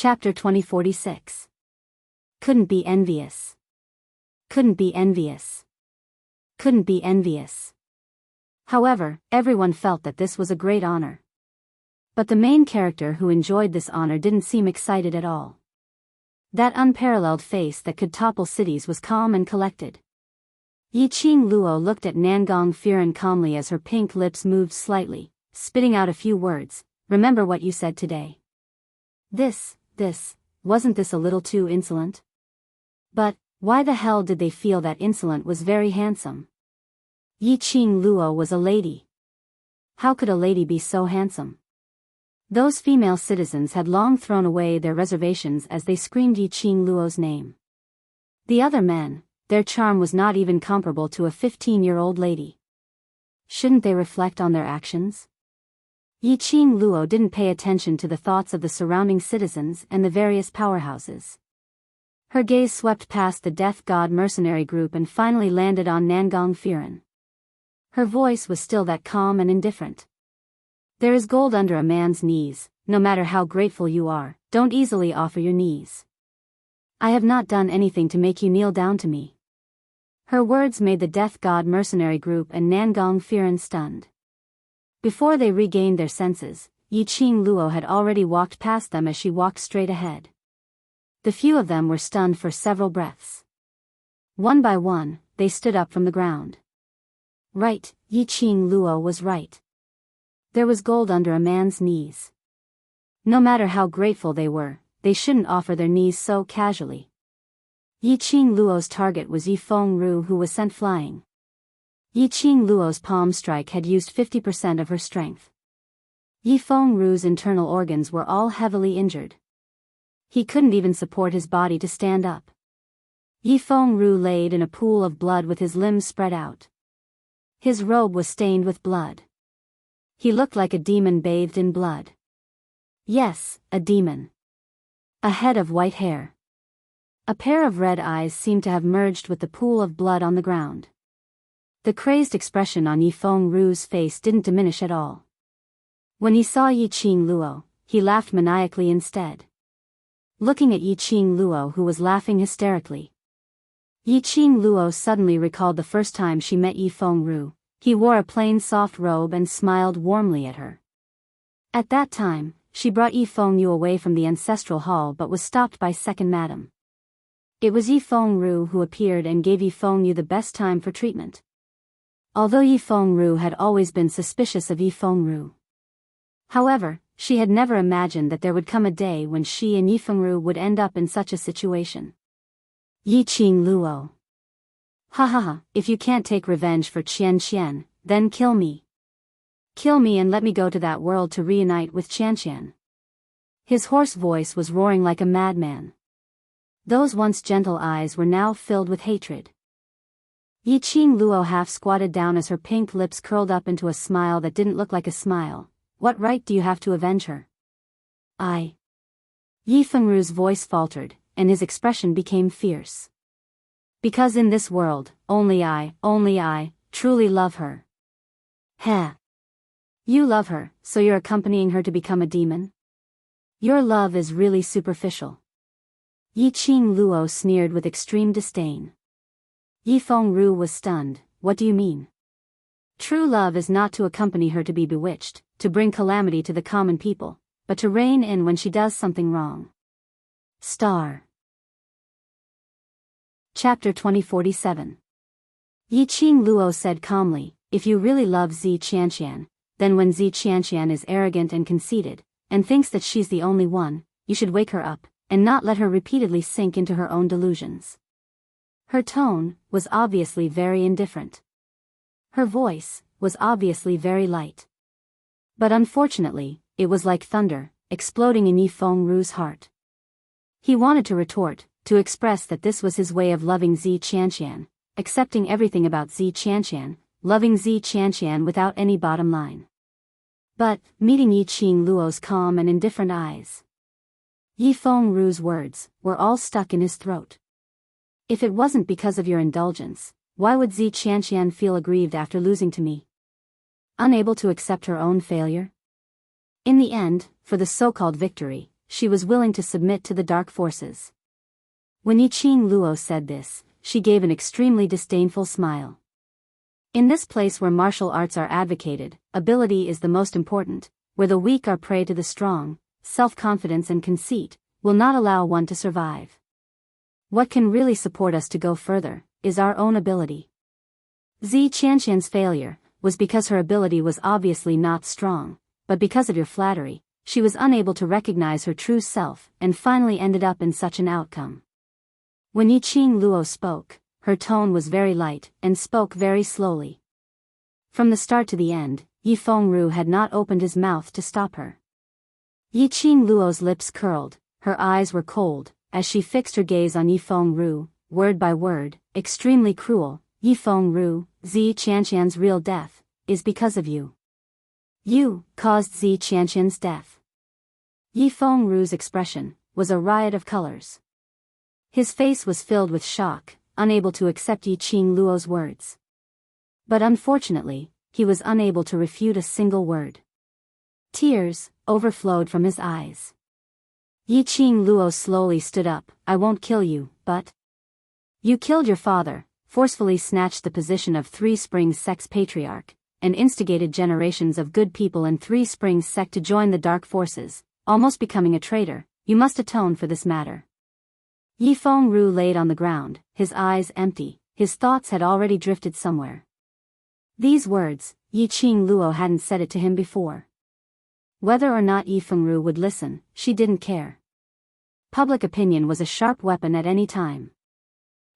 Chapter 2046. Couldn't be envious. Couldn't be envious. Couldn't be envious. However, everyone felt that this was a great honor. But the main character who enjoyed this honor didn't seem excited at all. That unparalleled face that could topple cities was calm and collected. Yiqing Luo looked at Nangong Firen calmly as her pink lips moved slightly, spitting out a few words. Remember what you said today. Wasn't this a little too insolent? But, why the hell did they feel that insolent was very handsome? Yiqing Luo was a lady. How could a lady be so handsome? Those female citizens had long thrown away their reservations as they screamed Yiqing Luo's name. The other men, their charm was not even comparable to a 15-year-old lady. Shouldn't they reflect on their actions? Yiqing Luo didn't pay attention to the thoughts of the surrounding citizens and the various powerhouses. Her gaze swept past the Death God mercenary group and finally landed on Nangong Firen. Her voice was still that calm and indifferent. There is gold under a man's knees, no matter how grateful you are, don't easily offer your knees. I have not done anything to make you kneel down to me. Her words made the Death God mercenary group and Nangong Firen stunned. Before they regained their senses, Yiqing Luo had already walked past them as she walked straight ahead. The few of them were stunned for several breaths. One by one, they stood up from the ground. Right, Yiqing Luo was right. There was gold under a man's knees. No matter how grateful they were, they shouldn't offer their knees so casually. Yiqing Luo's target was Yifeng Ru, who was sent flying. Yiqing Luo's palm strike had used 50% of her strength. Yifeng Ru's internal organs were all heavily injured. He couldn't even support his body to stand up. Yifeng Ru laid in a pool of blood with his limbs spread out. His robe was stained with blood. He looked like a demon bathed in blood. Yes, a demon. A head of white hair. A pair of red eyes seemed to have merged with the pool of blood on the ground. The crazed expression on Yifeng Ru's face didn't diminish at all. When he saw Yiqing Luo, he laughed maniacally instead. Looking at Yiqing Luo, who was laughing hysterically. Yiqing Luo suddenly recalled the first time she met Yifeng Ru. He wore a plain soft robe and smiled warmly at her. At that time, she brought Yifeng Yu away from the ancestral hall but was stopped by second madam. It was Yifeng Ru who appeared and gave Yifeng Yu the best time for treatment. Although Yifeng Ru had always been suspicious of Yifeng Ru. However, she had never imagined that there would come a day when she and Yifeng Ru would end up in such a situation. Yiqing Luo. Ha, if you can't take revenge for Qian, then kill me. Kill me and let me go to that world to reunite with Qian. His hoarse voice was roaring like a madman. Those once gentle eyes were now filled with hatred. Yiqing Luo half squatted down as her pink lips curled up into a smile that didn't look like a smile. What right do you have to avenge her? I. Yifeng Ru's voice faltered, and his expression became fierce. Because in this world, only I, truly love her. Heh. You love her, so you're accompanying her to become a demon? Your love is really superficial. Yiqing Luo sneered with extreme disdain. Yifeng Ru was stunned. What do you mean? True love is not to accompany her to be bewitched, to bring calamity to the common people, but to rein in when she does something wrong. Star. Chapter 2047. Yiqing Luo said calmly, if you really love Zi Qianqian, then when Zi Qianqian is arrogant and conceited, and thinks that she's the only one, you should wake her up, and not let her repeatedly sink into her own delusions. Her tone was obviously very indifferent. Her voice was obviously very light. But unfortunately, it was like thunder, exploding in Yifeng Ru's heart. He wanted to retort, to express that this was his way of loving Zi Qianqian, accepting everything about Zi Qianqian, loving Zi Qianqian without any bottom line. But, meeting Yiqing Luo's calm and indifferent eyes, Yifeng Ru's words were all stuck in his throat. If it wasn't because of your indulgence, why would Zi Qianqian feel aggrieved after losing to me? Unable to accept her own failure? In the end, for the so-called victory, she was willing to submit to the dark forces. When Yiqing Luo said this, she gave an extremely disdainful smile. In this place where martial arts are advocated, ability is the most important, where the weak are prey to the strong, self-confidence and conceit will not allow one to survive. What can really support us to go further is our own ability. Zi Qianqian's failure was because her ability was obviously not strong, but because of your flattery, she was unable to recognize her true self and finally ended up in such an outcome. When Yiqing Luo spoke, her tone was very light and spoke very slowly. From the start to the end, Yi Fengru had not opened his mouth to stop her. Yiqing Luo's lips curled, her eyes were cold, as she fixed her gaze on Yi Fengru, word by word, extremely cruel. Yi Fengru, Zi Qianqian's real death is because of you. You caused Zi Qianqian's death. Yi Fengru's expression was a riot of colors. His face was filled with shock, unable to accept Yiqing Luo's words. But unfortunately, he was unable to refute a single word. Tears overflowed from his eyes. Yiqing Luo slowly stood up. I won't kill you, but you killed your father, forcefully snatched the position of Three Springs sect's patriarch, and instigated generations of good people in Three Springs sect to join the dark forces, almost becoming a traitor. You must atone for this matter. Yi Fengru laid on the ground, his eyes empty, his thoughts had already drifted somewhere. These words, Yiqing Luo hadn't said it to him before. Whether or not Yi Fengru would listen, she didn't care. Public opinion was a sharp weapon at any time.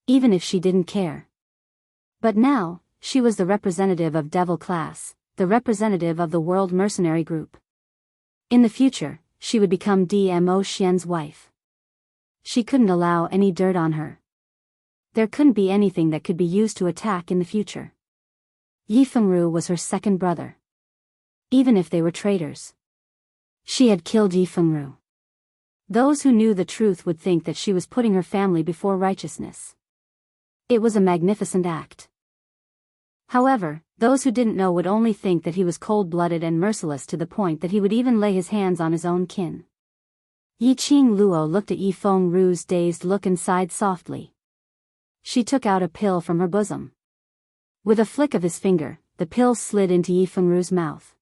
Even if she didn't care. But now, she was the representative of Devil Class, the representative of the World Mercenary Group. In the future, she would become DMO Xian's wife. She couldn't allow any dirt on her. There couldn't be anything that could be used to attack in the future. Yi Fengru was her second brother. Even if they were traitors. She had killed Yi Fengru. Those who knew the truth would think that she was putting her family before righteousness. It was a magnificent act. However, those who didn't know would only think that he was cold-blooded and merciless to the point that he would even lay his hands on his own kin. Yiqing Luo looked at Yi Fengru's dazed look and sighed softly. She took out a pill from her bosom. With a flick of his finger, the pill slid into Yi Fengru's mouth.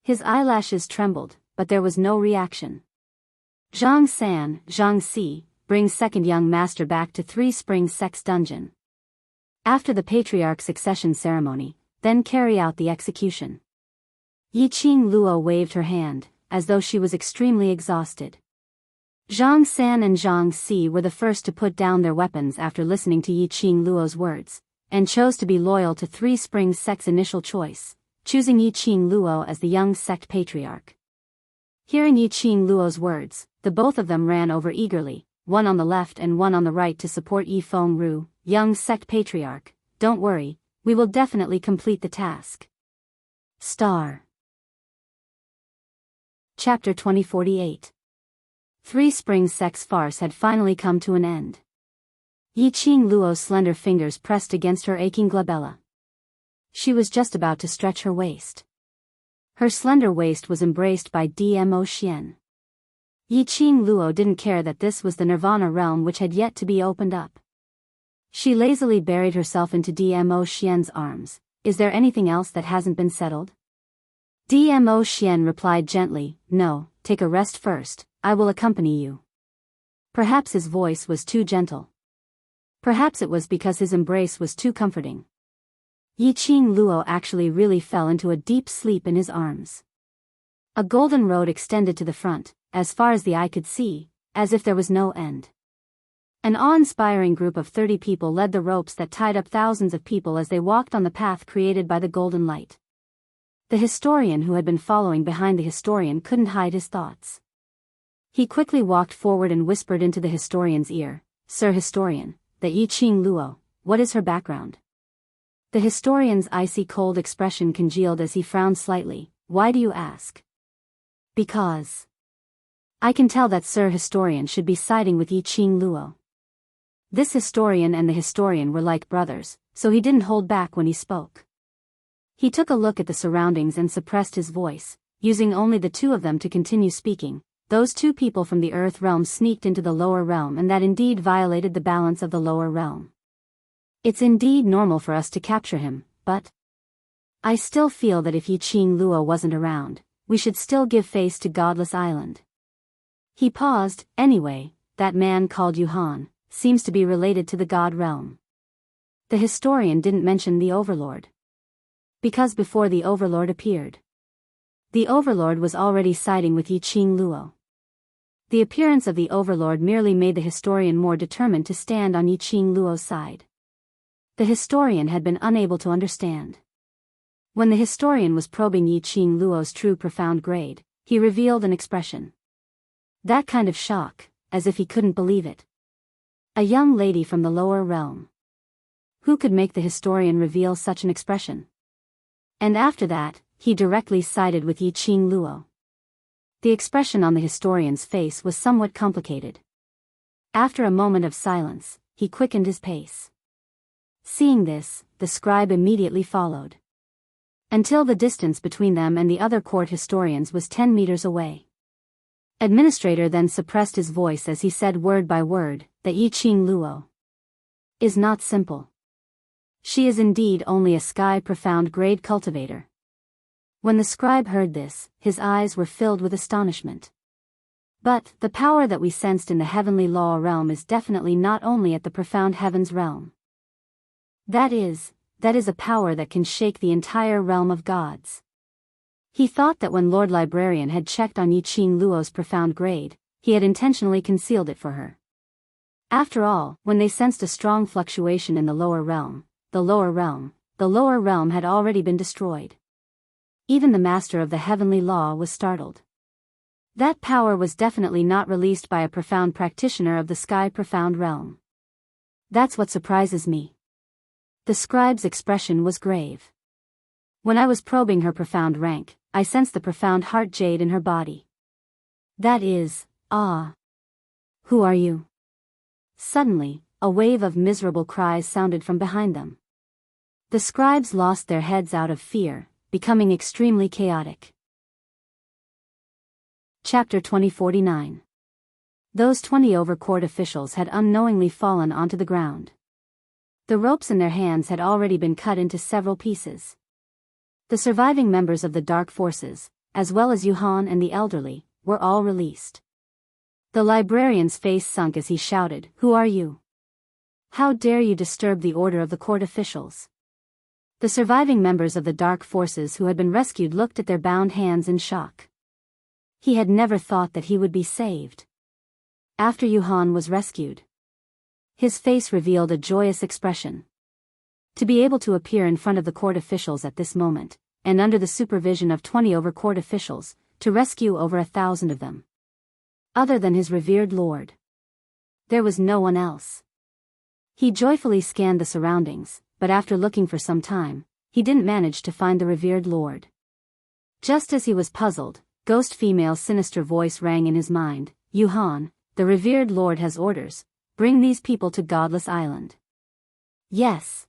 His eyelashes trembled, but there was no reaction. Zhang San, Zhang Si, brings second young master back to Three Springs sect's dungeon. After the patriarch's succession ceremony, then carry out the execution. Yiqing Luo waved her hand, as though she was extremely exhausted. Zhang San and Zhang Si were the first to put down their weapons after listening to Yiqing Luo's words, and chose to be loyal to Three Springs sect's initial choice, choosing Yiqing Luo as the young sect patriarch. Hearing Yiqing Luo's words, the both of them ran over eagerly, one on the left and one on the right to support Yi Fengru, young sect patriarch. Don't worry, we will definitely complete the task. Star. Chapter 2048. Three Springs sect's farce had finally come to an end. Yiqing Luo's slender fingers pressed against her aching glabella. She was just about to stretch her waist. Her slender waist was embraced by DMO Xian. Yiqing Luo didn't care that this was the Nirvana realm which had yet to be opened up. She lazily buried herself into DMO Xian's arms. Is there anything else that hasn't been settled? DMO Xian replied gently, no, take a rest first, I will accompany you. Perhaps his voice was too gentle. Perhaps it was because his embrace was too comforting. Yiqing Luo actually really fell into a deep sleep in his arms. A golden road extended to the front, as far as the eye could see, as if there was no end. An awe-inspiring group of 30 people led the ropes that tied up thousands of people as they walked on the path created by the golden light. The historian who had been following behind the historian couldn't hide his thoughts. He quickly walked forward and whispered into the historian's ear, Sir Historian, that Yiqing Luo, what is her background? The historian's icy cold expression congealed as he frowned slightly. Why do you ask? Because I can tell that Sir Historian should be siding with Yiqing Luo. This historian and the historian were like brothers, so he didn't hold back when he spoke. He took a look at the surroundings and suppressed his voice, using only the two of them to continue speaking. those two people from the earth realm sneaked into the lower realm, and that indeed violated the balance of the lower realm. It's indeed normal for us to capture him, but I still feel that if Yiqing Luo wasn't around, we should still give face to Godless Island. He paused. Anyway, that man called Yuhan seems to be related to the God realm. The historian didn't mention the Overlord, because before the Overlord appeared, the Overlord was already siding with Yiqing Luo. The appearance of the Overlord merely made the historian more determined to stand on Yiqing Luo's side. The historian had been unable to understand. When the historian was probing Yiqing Luo's true profound grade, he revealed an expression. That kind of shock, as if he couldn't believe it. A young lady from the lower realm. Who could make the historian reveal such an expression? And after that, he directly sided with Yiqing Luo. The expression on the historian's face was somewhat complicated. After a moment of silence, he quickened his pace. Seeing this, the scribe immediately followed, until the distance between them and the other court historians was 10 meters away. Administrator then suppressed his voice as he said word by word, that Yiqing Luo is not simple. She is indeed only a sky-profound grade cultivator. When the scribe heard this, his eyes were filled with astonishment. But the power that we sensed in the heavenly law realm is definitely not only at the profound heavens realm. That is a power that can shake the entire realm of gods. He thought that when Lord Librarian had checked on Yiqing Luo's profound grade, he had intentionally concealed it for her. After all, when they sensed a strong fluctuation in the lower realm had already been destroyed. Even the master of the heavenly law was startled. That power was definitely not released by a profound practitioner of the sky profound realm. That's what surprises me. The scribe's expression was grave. When I was probing her profound rank, I sensed the profound heart jade in her body. That is, who are you? Suddenly, a wave of miserable cries sounded from behind them. The scribes lost their heads out of fear, becoming extremely chaotic. Chapter 2049. Those 20 over-court officials had unknowingly fallen onto the ground. The ropes in their hands had already been cut into several pieces. The surviving members of the dark forces, as well as Yuhan and the elderly, were all released. The librarian's face sunk as he shouted, "Who are you? How dare you disturb the order of the court officials?" The surviving members of the dark forces who had been rescued looked at their bound hands in shock. He had never thought that he would be saved. After Yuhan was rescued, his face revealed a joyous expression. To be able to appear in front of the court officials at this moment, and under the supervision of 20 over court officials, to rescue over 1,000 of them. Other than his revered lord, there was no one else. He joyfully scanned the surroundings, but after looking for some time, he didn't manage to find the revered lord. Just as he was puzzled, ghost female's sinister voice rang in his mind, "Yuhan, the revered lord has orders. Bring these people to Godless Island." Yes.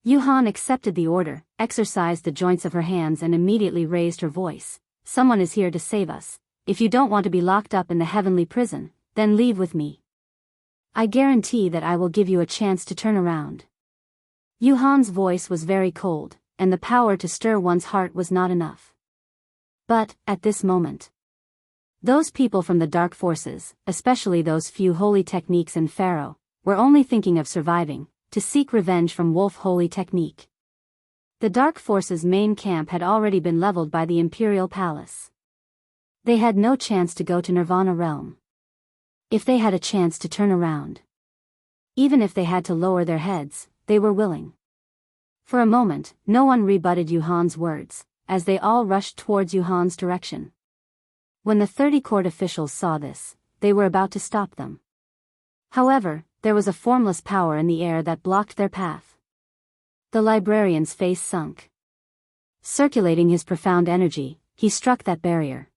Yuhan accepted the order, exercised the joints of her hands and immediately raised her voice. "Someone is here to save us. If you don't want to be locked up in the heavenly prison, then leave with me. I guarantee that I will give you a chance to turn around." Yuhan's voice was very cold, and the power to stir one's heart was not enough. But, at this moment, those people from the dark forces, especially those few holy techniques in Pharaoh, were only thinking of surviving, to seek revenge from Wolf Holy Technique. The dark forces' main camp had already been leveled by the Imperial Palace. They had no chance to go to Nirvana Realm. If they had a chance to turn around, even if they had to lower their heads, they were willing. For a moment, no one rebutted Yuhan's words, as they all rushed towards Yuhan's direction. When the 30 court officials saw this, they were about to stop them. However, there was a formless power in the air that blocked their path. The librarian's face sunk. Circulating his profound energy, he struck that barrier.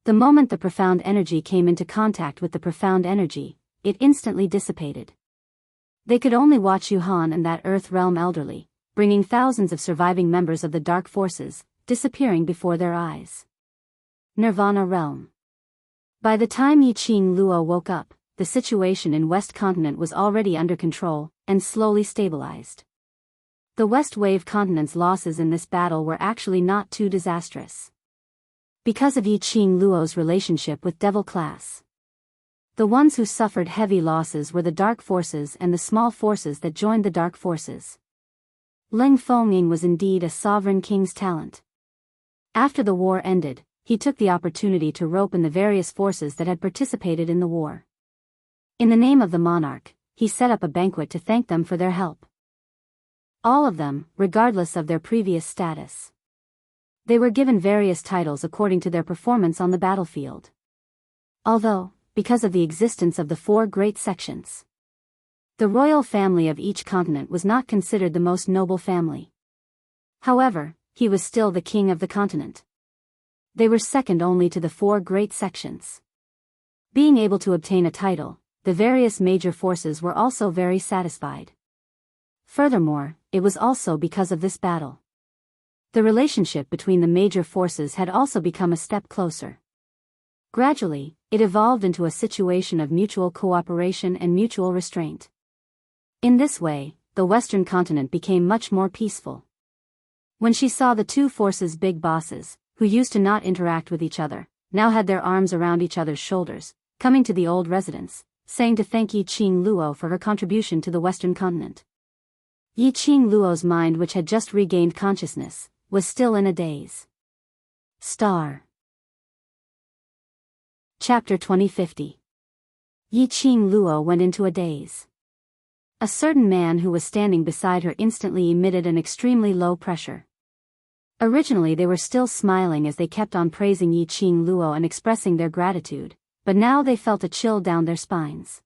The moment the profound energy came into contact with the profound energy, it instantly dissipated. They could only watch Yuhan and that Earth Realm elderly, bringing thousands of surviving members of the dark forces, disappearing before their eyes. Nirvana Realm. By the time Yiqing Luo woke up, the situation in West Continent was already under control, and slowly stabilized. The West Wave Continent's losses in this battle were actually not too disastrous. Because of Yiqing Luo's relationship with Devil Class. The ones who suffered heavy losses were the Dark Forces and the small forces that joined the Dark Forces. Leng Fengying was indeed a sovereign king's talent. After the war ended, he took the opportunity to rope in the various forces that had participated in the war. In the name of the monarch, he set up a banquet to thank them for their help. All of them, regardless of their previous status. They were given various titles according to their performance on the battlefield. Although, because of the existence of the 4 great sections, the royal family of each continent was not considered the most noble family. However, he was still the king of the continent. They were second only to the 4 great sections. Being able to obtain a title, the various major forces were also very satisfied. Furthermore, it was also because of this battle. The relationship between the major forces had also become a step closer. Gradually, it evolved into a situation of mutual cooperation and mutual restraint. In this way, the Western continent became much more peaceful. When she saw the 2 forces' big bosses, who used to not interact with each other, now had their arms around each other's shoulders, coming to the old residence, saying to thank Yiqing Luo for her contribution to the Western continent. Yiqing Luo's mind, which had just regained consciousness, was still in a daze. Star. Chapter 2050. Yiqing Luo went into a daze. A certain man who was standing beside her instantly emitted an extremely low pressure. Originally they were still smiling as they kept on praising Yiqing Luo and expressing their gratitude, but now they felt a chill down their spines.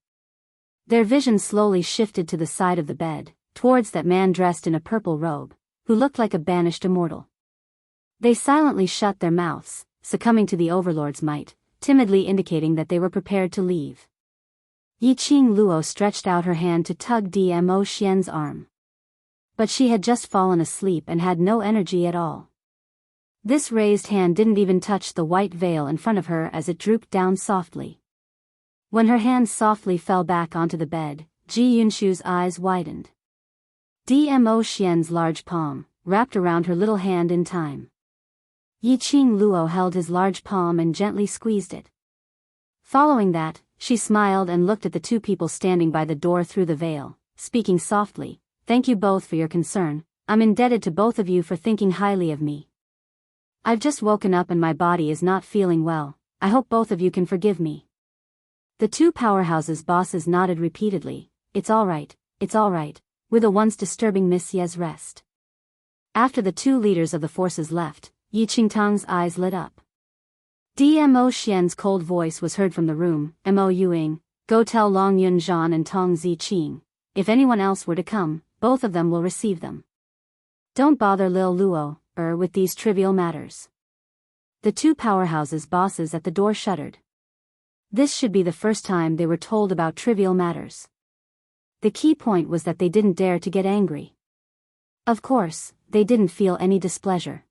Their vision slowly shifted to the side of the bed, towards that man dressed in a purple robe, who looked like a banished immortal. They silently shut their mouths, succumbing to the overlord's might, timidly indicating that they were prepared to leave. Yiqing Luo stretched out her hand to tug Dmo Xian's arm. But she had just fallen asleep and had no energy at all. This raised hand didn't even touch the white veil in front of her as it drooped down softly. When her hand softly fell back onto the bed, Ji Yunshu's eyes widened. Dmo Xian's large palm wrapped around her little hand in time. Yiqing Luo held his large palm and gently squeezed it. Following that, she smiled and looked at the 2 people standing by the door through the veil, speaking softly, "Thank you both for your concern. I'm indebted to both of you for thinking highly of me. I've just woken up and my body is not feeling well. I hope both of you can forgive me." The 2 powerhouses' bosses nodded repeatedly. It's all right, were the ones disturbing Miss Ye's rest. After the 2 leaders of the forces left, Yiqingtang's eyes lit up. Dmo Xian's cold voice was heard from the room. "Mo Yuing, go tell Long Yun Zhan and Tong Ziqing. If anyone else were to come, both of them will receive them. Don't bother Lil Luo, with these trivial matters." The 2 powerhouses' bosses at the door shuddered. This should be the first time they were told about trivial matters. The key point was that they didn't dare to get angry. Of course, they didn't feel any displeasure.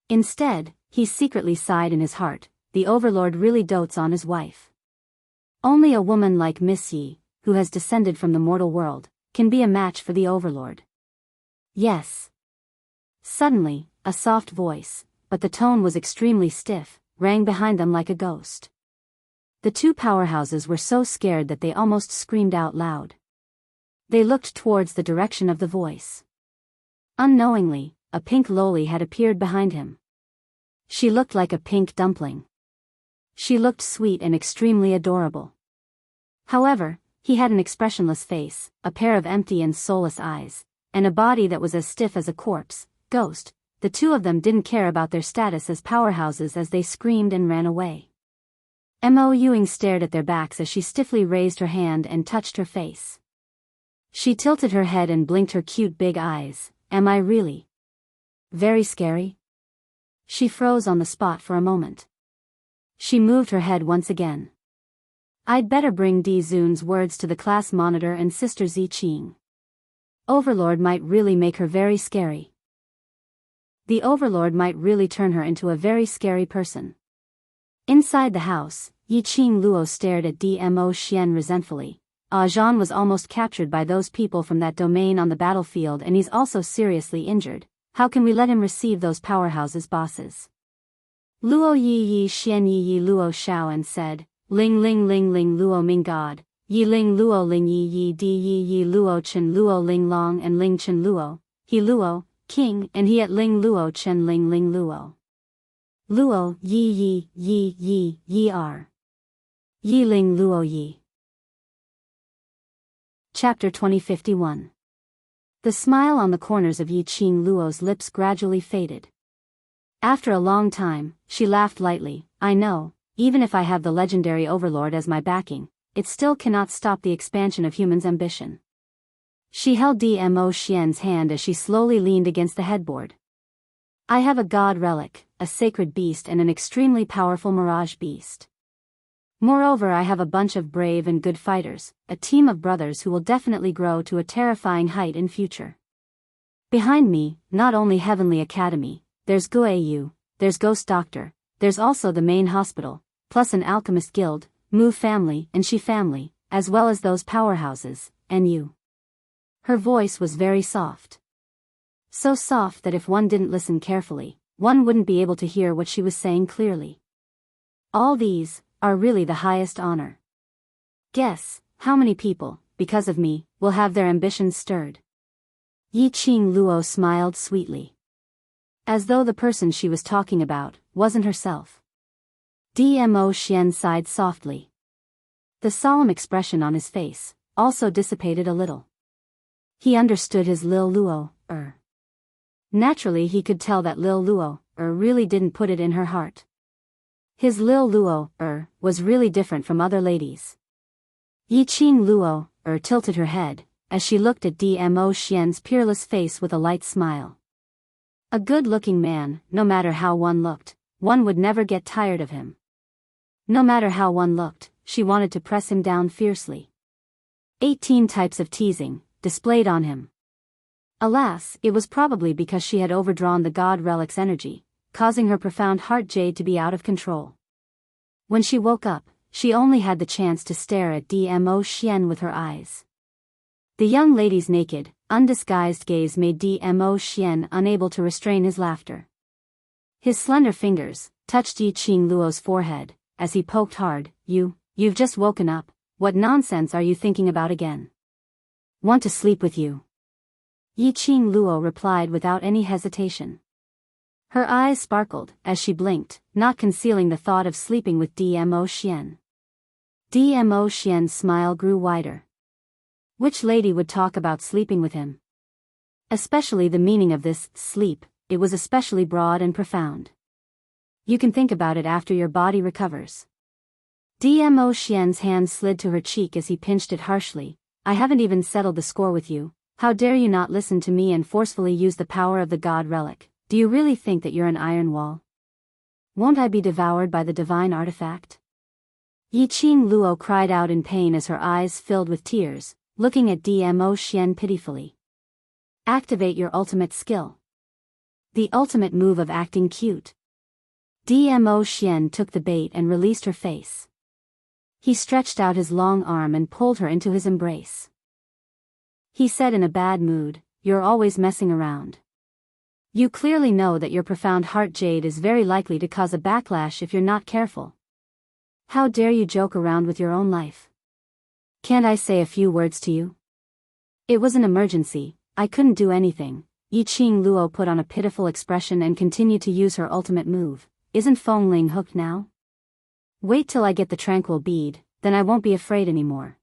Instead, he secretly sighed in his heart, the overlord really dotes on his wife. Only a woman like Miss Yi, who has descended from the mortal world, can be a match for the overlord. Yes. Suddenly, a soft voice, but the tone was extremely stiff, rang behind them like a ghost. The 2 powerhouses were so scared that they almost screamed out loud. They looked towards the direction of the voice. Unknowingly, a pink loli had appeared behind him. She looked like a pink dumpling. She looked sweet and extremely adorable. However, he had an expressionless face, a pair of empty and soulless eyes, and a body that was as stiff as a corpse. Ghost. The 2 of them didn't care about their status as powerhouses as they screamed and ran away. Mo Yuing stared at their backs as she stiffly raised her hand and touched her face. She tilted her head and blinked her cute big eyes. Am I really very scary? She froze on the spot for a moment. She moved her head once again. I'd better bring Di Zun's words to the class monitor and Sister Ziqing. Overlord might really make her very scary. The overlord might really turn her into a very scary person. Inside the house, Yi Qing Luo stared at Dmo Xian resentfully. Zhan was almost captured by those people from that domain on the battlefield, and he's also seriously injured. How can we let him receive those powerhouses, bosses? Luo Yi Xian Yi Luo Xiao and said, Ling Ling Ling Ling Luo Ming God, Yi Ling Luo Ling Yi Di Yi Luo Chen Luo Ling Long and Ling Chen Luo, He Luo, King, and he at Ling Luo Chen Ling Ling Luo. Luo Yi R. Yi Ling Luo Yi. Chapter 2051. The smile on the corners of Yi Qing Luo's lips gradually faded. After a long time, she laughed lightly. I know, even if I have the legendary overlord as my backing, it still cannot stop the expansion of humans' ambition. She held Dmo Xian's hand as she slowly leaned against the headboard. I have a god relic, a sacred beast, and an extremely powerful mirage beast. Moreover, I have a bunch of brave and good fighters, a team of brothers who will definitely grow to a terrifying height in future. Behind me, not only Heavenly Academy, there's Guayu, there's Ghost Doctor, there's also the main hospital, plus an alchemist guild, Mu family and Shi family, as well as those powerhouses, and you. Her voice was very soft. So soft that if one didn't listen carefully, one wouldn't be able to hear what she was saying clearly. All these are really the highest honor. Guess how many people, because of me, will have their ambitions stirred. Yi Qing Luo smiled sweetly. As though the person she was talking about wasn't herself. Dmo Xian sighed softly. The solemn expression on his face also dissipated a little. He understood his Lil Luo, Naturally he could tell that Lil Luo, really didn't put it in her heart. His Lil Luo, was really different from other ladies. Yi Qing Luo, tilted her head, as she looked at Dmo Xian's peerless face with a light smile. A good-looking man, no matter how one looked, one would never get tired of him. No matter how one looked, she wanted to press him down fiercely. 18 types of teasing, displayed on him. Alas, it was probably because she had overdrawn the god relic's energy, causing her profound heart jade to be out of control. When she woke up, she only had the chance to stare at Dmo Xian with her eyes. The young lady's naked, undisguised gaze made Dmo Xian unable to restrain his laughter. His slender fingers touched Yi Qing Luo's forehead, as he poked hard. You've just woken up, what nonsense are you thinking about again? Want to sleep with you? Yi Qing Luo replied without any hesitation. Her eyes sparkled as she blinked, not concealing the thought of sleeping with Dmo Xian. Dmo Xian's smile grew wider. Which lady would talk about sleeping with him? Especially the meaning of this sleep, it was especially broad and profound. You can think about it after your body recovers. Dmo Xian's hand slid to her cheek as he pinched it harshly. I haven't even settled the score with you. How dare you not listen to me and forcefully use the power of the god relic? Do you really think that you're an iron wall? Won't I be devoured by the divine artifact? Yi Qing Luo cried out in pain as her eyes filled with tears, looking at Dmo Xian pitifully. Activate your ultimate skill. The ultimate move of acting cute. Dmo Xian took the bait and released her face. He stretched out his long arm and pulled her into his embrace. He said in a bad mood, You're always messing around. You clearly know that your profound heart jade is very likely to cause a backlash if you're not careful. How dare you joke around with your own life? Can't I say a few words to you? It was an emergency, I couldn't do anything. Yi Qing Luo put on a pitiful expression and continued to use her ultimate move. Isn't Feng Ling hooked now? Wait till I get the tranquil bead, then I won't be afraid anymore.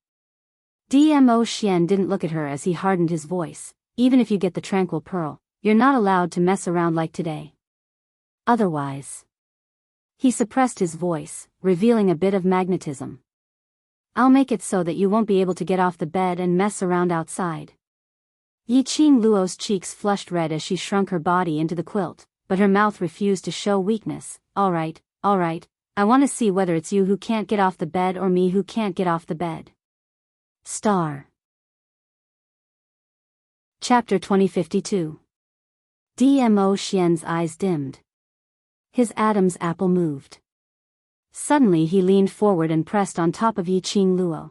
Dmo Xian didn't look at her as he hardened his voice. Even if you get the tranquil pearl, you're not allowed to mess around like today. Otherwise. He suppressed his voice, revealing a bit of magnetism. I'll make it so that you won't be able to get off the bed and mess around outside. Yi Qing Luo's cheeks flushed red as she shrunk her body into the quilt, but her mouth refused to show weakness. All right, I want to see whether it's you who can't get off the bed or me who can't get off the bed. Star. Chapter 2052. Dmo Xian's eyes dimmed. His Adam's apple moved. Suddenly he leaned forward and pressed on top of Yi Qing Luo.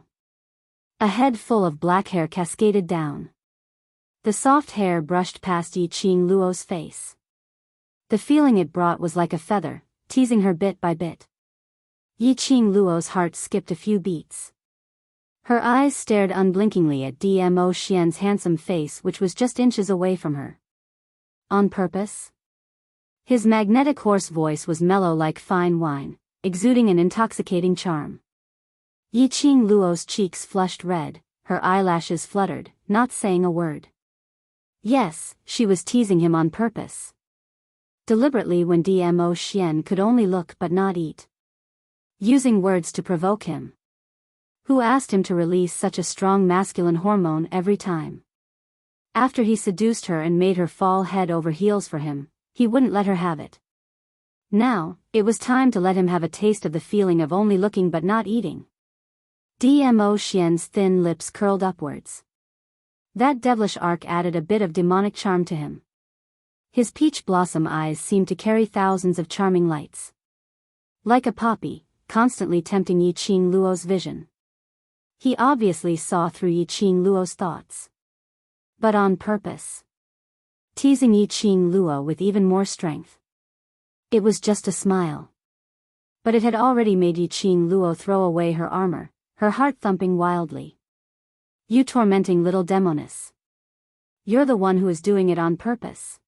A head full of black hair cascaded down. The soft hair brushed past Yi Qing Luo's face. The feeling it brought was like a feather, teasing her bit by bit. Yi Qing Luo's heart skipped a few beats. Her eyes stared unblinkingly at Dmo Xian's handsome face, which was just inches away from her. On purpose? His magnetic hoarse voice was mellow like fine wine, exuding an intoxicating charm. Yi Qing Luo's cheeks flushed red, her eyelashes fluttered, not saying a word. Yes, she was teasing him on purpose. Deliberately, when Dmo Xian could only look but not eat. Using words to provoke him. Who asked him to release such a strong masculine hormone every time? After he seduced her and made her fall head over heels for him, he wouldn't let her have it. Now, it was time to let him have a taste of the feeling of only looking but not eating. Dmo Xian's thin lips curled upwards. That devilish arc added a bit of demonic charm to him. His peach blossom eyes seemed to carry thousands of charming lights. Like a poppy, constantly tempting Yi Qing Luo's vision. He obviously saw through Yi Qing Luo's thoughts. But on purpose. Teasing Yi Qing Luo with even more strength. It was just a smile. But it had already made Yi Qing Luo throw away her armor, her heart thumping wildly. You tormenting little demoness. You're the one who is doing it on purpose.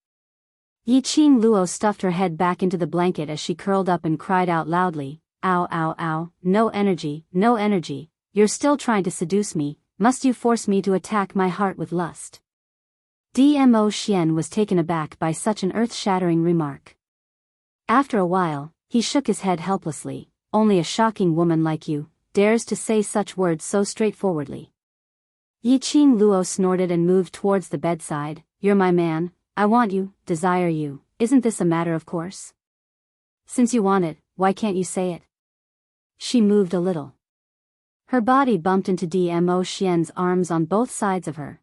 Yi Qing Luo stuffed her head back into the blanket as she curled up and cried out loudly, "Ow, ow, ow, no energy, no energy, you're still trying to seduce me, must you force me to attack my heart with lust?" Dmo Xian was taken aback by such an earth-shattering remark. After a while, he shook his head helplessly. Only a shocking woman like you dares to say such words so straightforwardly. Yi Qing Luo snorted and moved towards the bedside. You're my man, I want you, desire you, isn't this a matter of course? Since you want it, why can't you say it? She moved a little. Her body bumped into Dmo Xian's arms on both sides of her.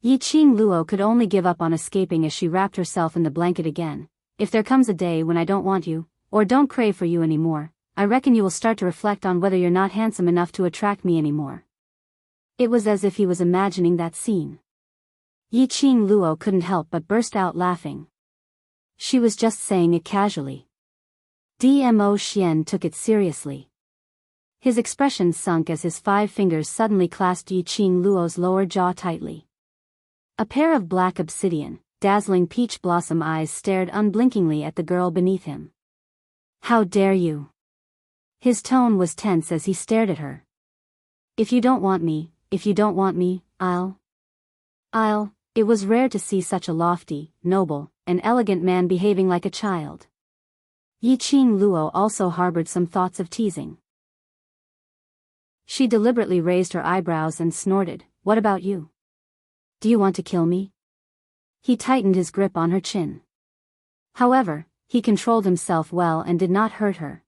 Yi Qing Luo could only give up on escaping as she wrapped herself in the blanket again. If there comes a day when I don't want you, or don't crave for you anymore, I reckon you will start to reflect on whether you're not handsome enough to attract me anymore. It was as if he was imagining that scene. Yi Qing Luo couldn't help but burst out laughing. She was just saying it casually. Dmo Xian took it seriously. His expression sunk as his 5 fingers suddenly clasped Yi Qing Luo's lower jaw tightly. A pair of black obsidian, dazzling peach blossom eyes stared unblinkingly at the girl beneath him. How dare you? His tone was tense as he stared at her. If you don't want me, I'll. It was rare to see such a lofty, noble, and elegant man behaving like a child. Yi Qing Luo also harbored some thoughts of teasing. She deliberately raised her eyebrows and snorted, "What about you? Do you want to kill me?" He tightened his grip on her chin. However, he controlled himself well and did not hurt her.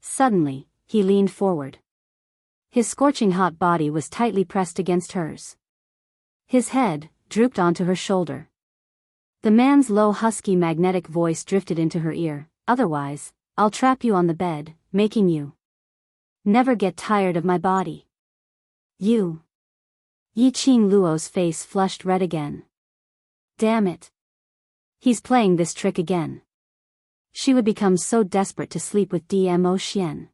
Suddenly, he leaned forward. His scorching hot body was tightly pressed against hers. His head drooped onto her shoulder. The man's low husky magnetic voice drifted into her ear, "Otherwise, I'll trap you on the bed, making you never get tired of my body." You. Yi Qing Luo's face flushed red again. Damn it. He's playing this trick again. She would become so desperate to sleep with Dmo Xian.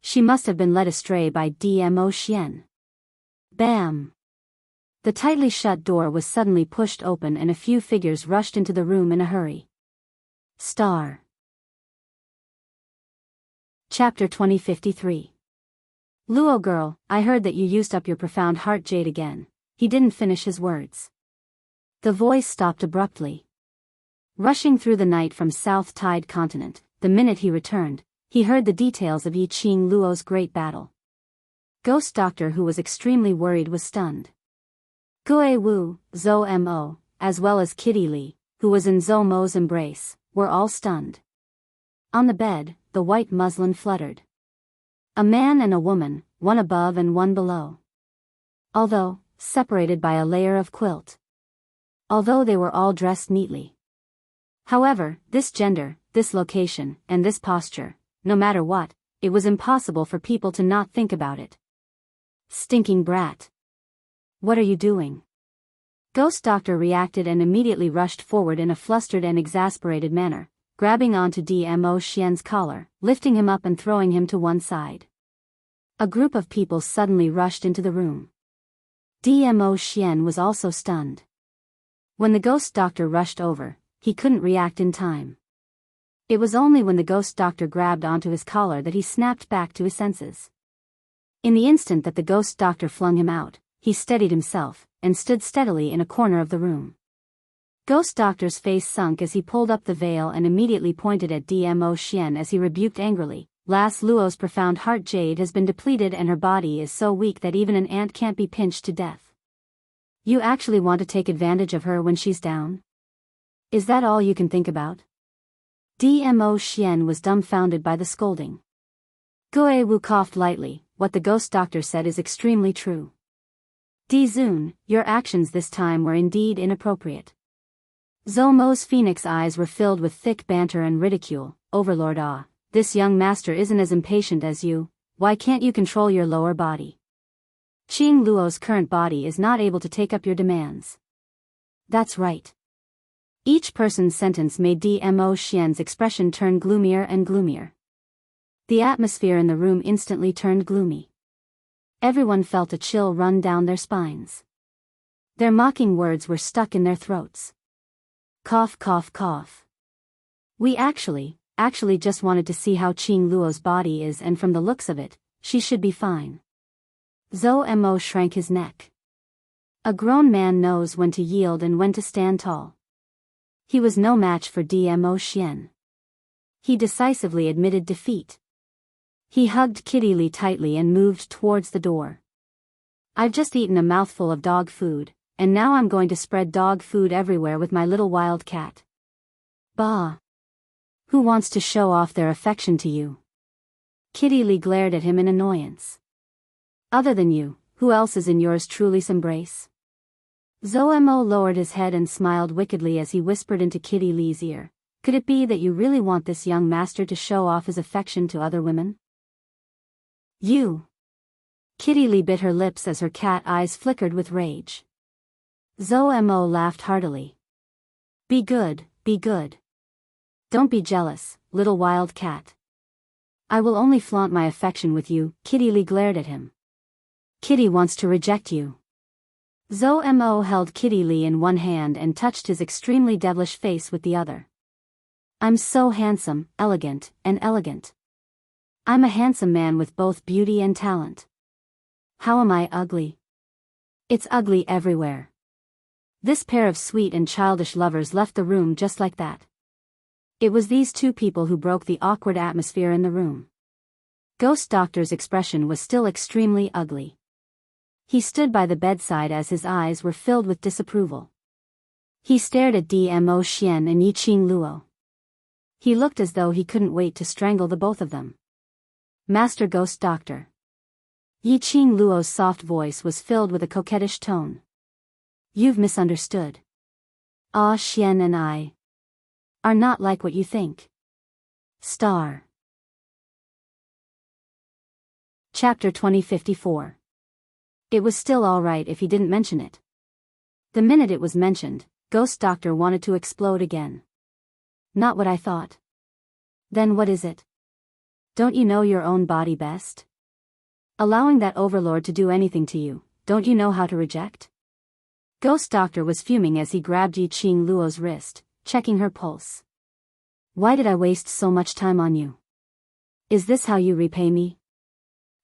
She must have been led astray by Dmo Xian. Bam! The tightly shut door was suddenly pushed open and a few figures rushed into the room in a hurry. Star. Chapter 2053. Luo girl, I heard that you used up your profound heart jade again. He didn't finish his words. The voice stopped abruptly. Rushing through the night from South Tide Continent, the minute he returned, he heard the details of Yi Qing Luo's great battle. Ghost Doctor, who was extremely worried, was stunned. Gue Wu, Zhou Mo, as well as Kitty Li, who was in Zhou Mo's embrace, were all stunned. On the bed, the white muslin fluttered. A man and a woman, one above and one below. Although separated by a layer of quilt. Although they were all dressed neatly. However, this gender, this location, and this posture, no matter what, it was impossible for people to not think about it. Stinking brat. What are you doing? Ghost Doctor reacted and immediately rushed forward in a flustered and exasperated manner, grabbing onto Dmo Xian's collar, lifting him up and throwing him to one side. A group of people suddenly rushed into the room. Dmo Xian was also stunned. When the Ghost Doctor rushed over, he couldn't react in time. It was only when the Ghost Doctor grabbed onto his collar that he snapped back to his senses. In the instant that the Ghost Doctor flung him out, he steadied himself, and stood steadily in a corner of the room. Ghost Doctor's face sunk as he pulled up the veil and immediately pointed at Dmo Xian as he rebuked angrily, "Lass Luo's profound heart jade has been depleted and her body is so weak that even an ant can't be pinched to death. You actually want to take advantage of her when she's down? Is that all you can think about?" Dmo Xian was dumbfounded by the scolding. Guo Wu coughed lightly. "What the Ghost Doctor said is extremely true. Di Zun, your actions this time were indeed inappropriate." Zhou Mo's phoenix eyes were filled with thick banter and ridicule. "Overlord this young master isn't as impatient as you, why can't you control your lower body? Qing Luo's current body is not able to take up your demands." "That's right." Each person's sentence made Dmo Xian's expression turn gloomier and gloomier. The atmosphere in the room instantly turned gloomy. Everyone felt a chill run down their spines. Their mocking words were stuck in their throats. Cough, cough, cough. "We actually just wanted to see how Qing Luo's body is, and from the looks of it, she should be fine." Zhou Mo shrank his neck. A grown man knows when to yield and when to stand tall. He was no match for Dmo Xian. He decisively admitted defeat. He hugged Kitty Li tightly and moved towards the door. "I've just eaten a mouthful of dog food, and now I'm going to spread dog food everywhere with my little wild cat. Bah! Who wants to show off their affection to you?" Kitty Li glared at him in annoyance. "Other than you, who else is in yours truly's embrace?" Zhou Mo lowered his head and smiled wickedly as he whispered into Kitty Li's ear, "Could it be that you really want this young master to show off his affection to other women?" "You!" Kitty Li bit her lips as her cat eyes flickered with rage. Zhou Mo laughed heartily. Be good. Don't be jealous, little wild cat. I will only flaunt my affection with you." Kitty Li glared at him. "Kitty wants to reject you." Zhou Mo held Kitty Li in one hand and touched his extremely devilish face with the other. "I'm so handsome, elegant. I'm a handsome man with both beauty and talent. How am I ugly? It's ugly everywhere." This pair of sweet and childish lovers left the room just like that. It was these two people who broke the awkward atmosphere in the room. Ghost Doctor's expression was still extremely ugly. He stood by the bedside as his eyes were filled with disapproval. He stared at Dmo Xian and Yiqing Luo. He looked as though he couldn't wait to strangle the both of them. "Master Ghost Doctor." Yiqing Luo's soft voice was filled with a coquettish tone. "You've misunderstood. Xian and I are not like what you think. Star." Chapter 2054. It was still alright if he didn't mention it. The minute it was mentioned, Ghost Doctor wanted to explode again. "Not what I thought." "Then what is it? Don't you know your own body best? Allowing that overlord to do anything to you, don't you know how to reject?" Ghost Doctor was fuming as he grabbed Yiqing Luo's wrist, checking her pulse. "Why did I waste so much time on you? Is this how you repay me?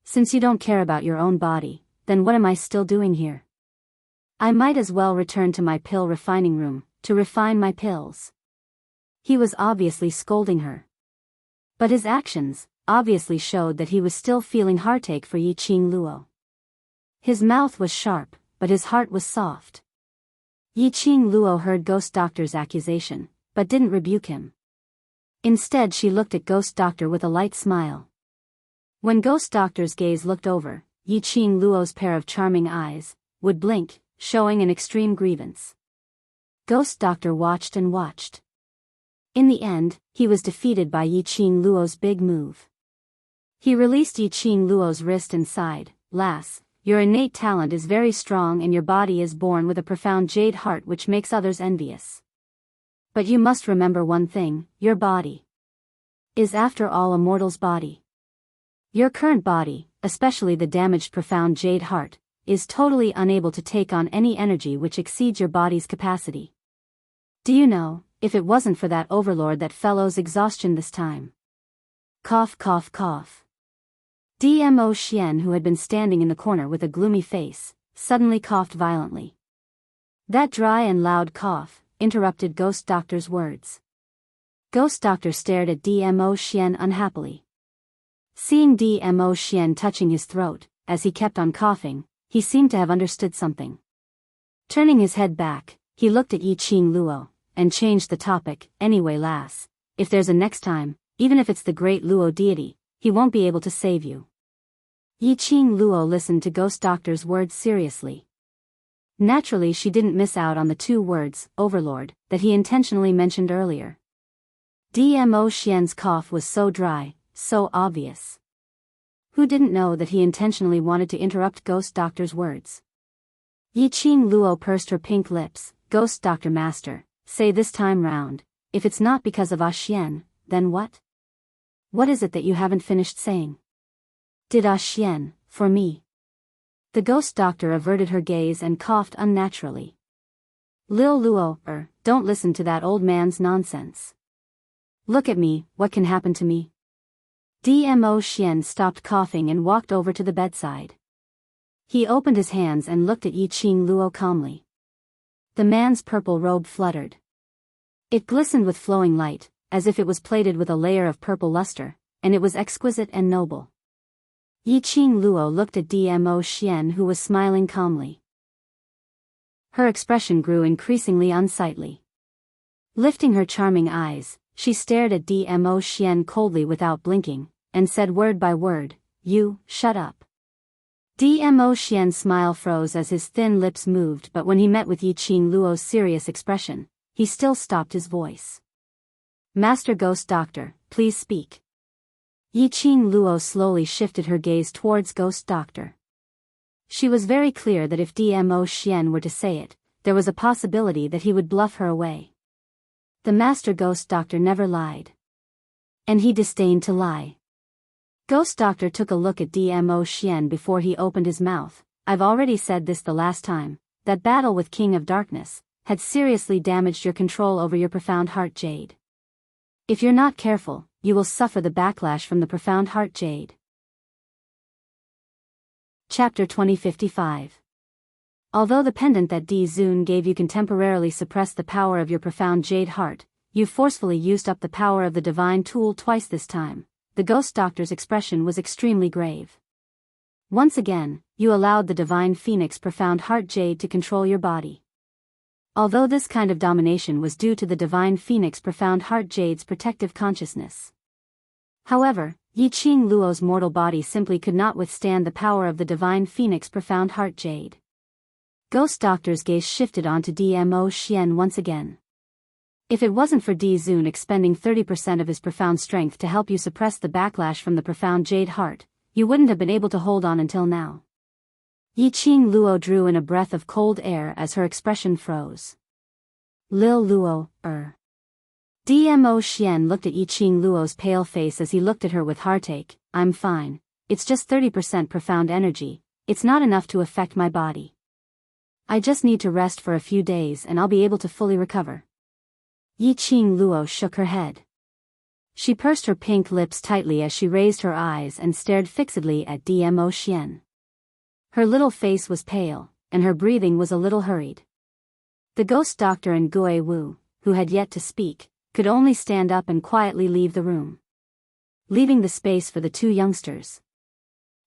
Since you don't care about your own body, then what am I still doing here? I might as well return to my pill refining room, to refine my pills." He was obviously scolding her. But his actions obviously showed that he was still feeling heartache for Yiqing Luo. His mouth was sharp, but his heart was soft. Yiqing Luo heard Ghost Doctor's accusation, but didn't rebuke him. Instead she looked at Ghost Doctor with a light smile. When Ghost Doctor's gaze looked over, Yiqing Luo's pair of charming eyes would blink, showing an extreme grievance. Ghost Doctor watched and watched. In the end, he was defeated by Yiqing Luo's big move. He released Yiqing Luo's wrist and sighed, "Lass, your innate talent is very strong and your body is born with a profound jade heart which makes others envious. But you must remember one thing, your body is after all a mortal's body. Your current body, especially the damaged profound jade heart, is totally unable to take on any energy which exceeds your body's capacity. Do you know, if it wasn't for that overlord that fellow's exhaustion this time." Cough cough cough. Dmo Xian, who had been standing in the corner with a gloomy face, suddenly coughed violently. That dry and loud cough interrupted Ghost Doctor's words. Ghost Doctor stared at Dmo Xian unhappily. Seeing Dmo Xian touching his throat, as he kept on coughing, he seemed to have understood something. Turning his head back, he looked at Yiqing Luo, and changed the topic. "Anyway, lass, if there's a next time, even if it's the great Luo deity, he won't be able to save you." Yiqing Luo listened to Ghost Doctor's words seriously. Naturally, she didn't miss out on the two words, overlord, that he intentionally mentioned earlier. Dmo Xian's cough was so dry, so obvious. Who didn't know that he intentionally wanted to interrupt Ghost Doctor's words? Yiqing Luo pursed her pink lips. "Ghost Doctor Master, say this time round, if it's not because of Xian, then what? What is it that you haven't finished saying? Did Xian, for me?" The Ghost Doctor averted her gaze and coughed unnaturally. "Lil Luo, don't listen to that old man's nonsense. Look at me, what can happen to me?" Dmo Xian stopped coughing and walked over to the bedside. He opened his hands and looked at Yiqing Luo calmly. The man's purple robe fluttered. It glistened with flowing light, as if it was plated with a layer of purple luster, and it was exquisite and noble. Yiqing Luo looked at Dmo Xian, who was smiling calmly. Her expression grew increasingly unsightly. Lifting her charming eyes, she stared at Dmo Xian coldly without blinking, and said word by word, "You, shut up." Dmo Xian's smile froze as his thin lips moved, but when he met with Yiqing Luo's serious expression, he still stopped his voice. "Master Ghost Doctor, please speak." Yiqing Luo slowly shifted her gaze towards Ghost Doctor. She was very clear that if Dmo Xian were to say it, there was a possibility that he would bluff her away. The Master Ghost Doctor never lied. And he disdained to lie. Ghost Doctor took a look at Dmo Xian before he opened his mouth. "I've already said this the last time, that battle with King of Darkness had seriously damaged your control over your profound heart jade. If you're not careful, you will suffer the backlash from the profound heart jade." Chapter 2055. Although the pendant that Di Zun gave you can temporarily suppress the power of your profound jade heart, you forcefully used up the power of the divine tool twice this time. The Ghost Doctor's expression was extremely grave. Once again, you allowed the divine phoenix profound heart jade to control your body. Although this kind of domination was due to the divine phoenix profound heart jade's protective consciousness. However, Yiqing Luo's mortal body simply could not withstand the power of the divine phoenix profound heart jade. Ghost Doctor's gaze shifted onto Dmo Xian once again. If it wasn't for Di Zun expending 30% of his profound strength to help you suppress the backlash from the profound jade heart, you wouldn't have been able to hold on until now. Yiqing Luo drew in a breath of cold air as her expression froze. "Lil Luo, Dmo Xian looked at Yiqing Luo's pale face as he looked at her with heartache. "I'm fine. It's just 30% profound energy. It's not enough to affect my body. I just need to rest for a few days and I'll be able to fully recover." Yiqing Luo shook her head. She pursed her pink lips tightly as she raised her eyes and stared fixedly at Dmo Xian. Her little face was pale, and her breathing was a little hurried. The Ghost Doctor and Gui Wu, who had yet to speak, could only stand up and quietly leave the room, leaving the space for the two youngsters.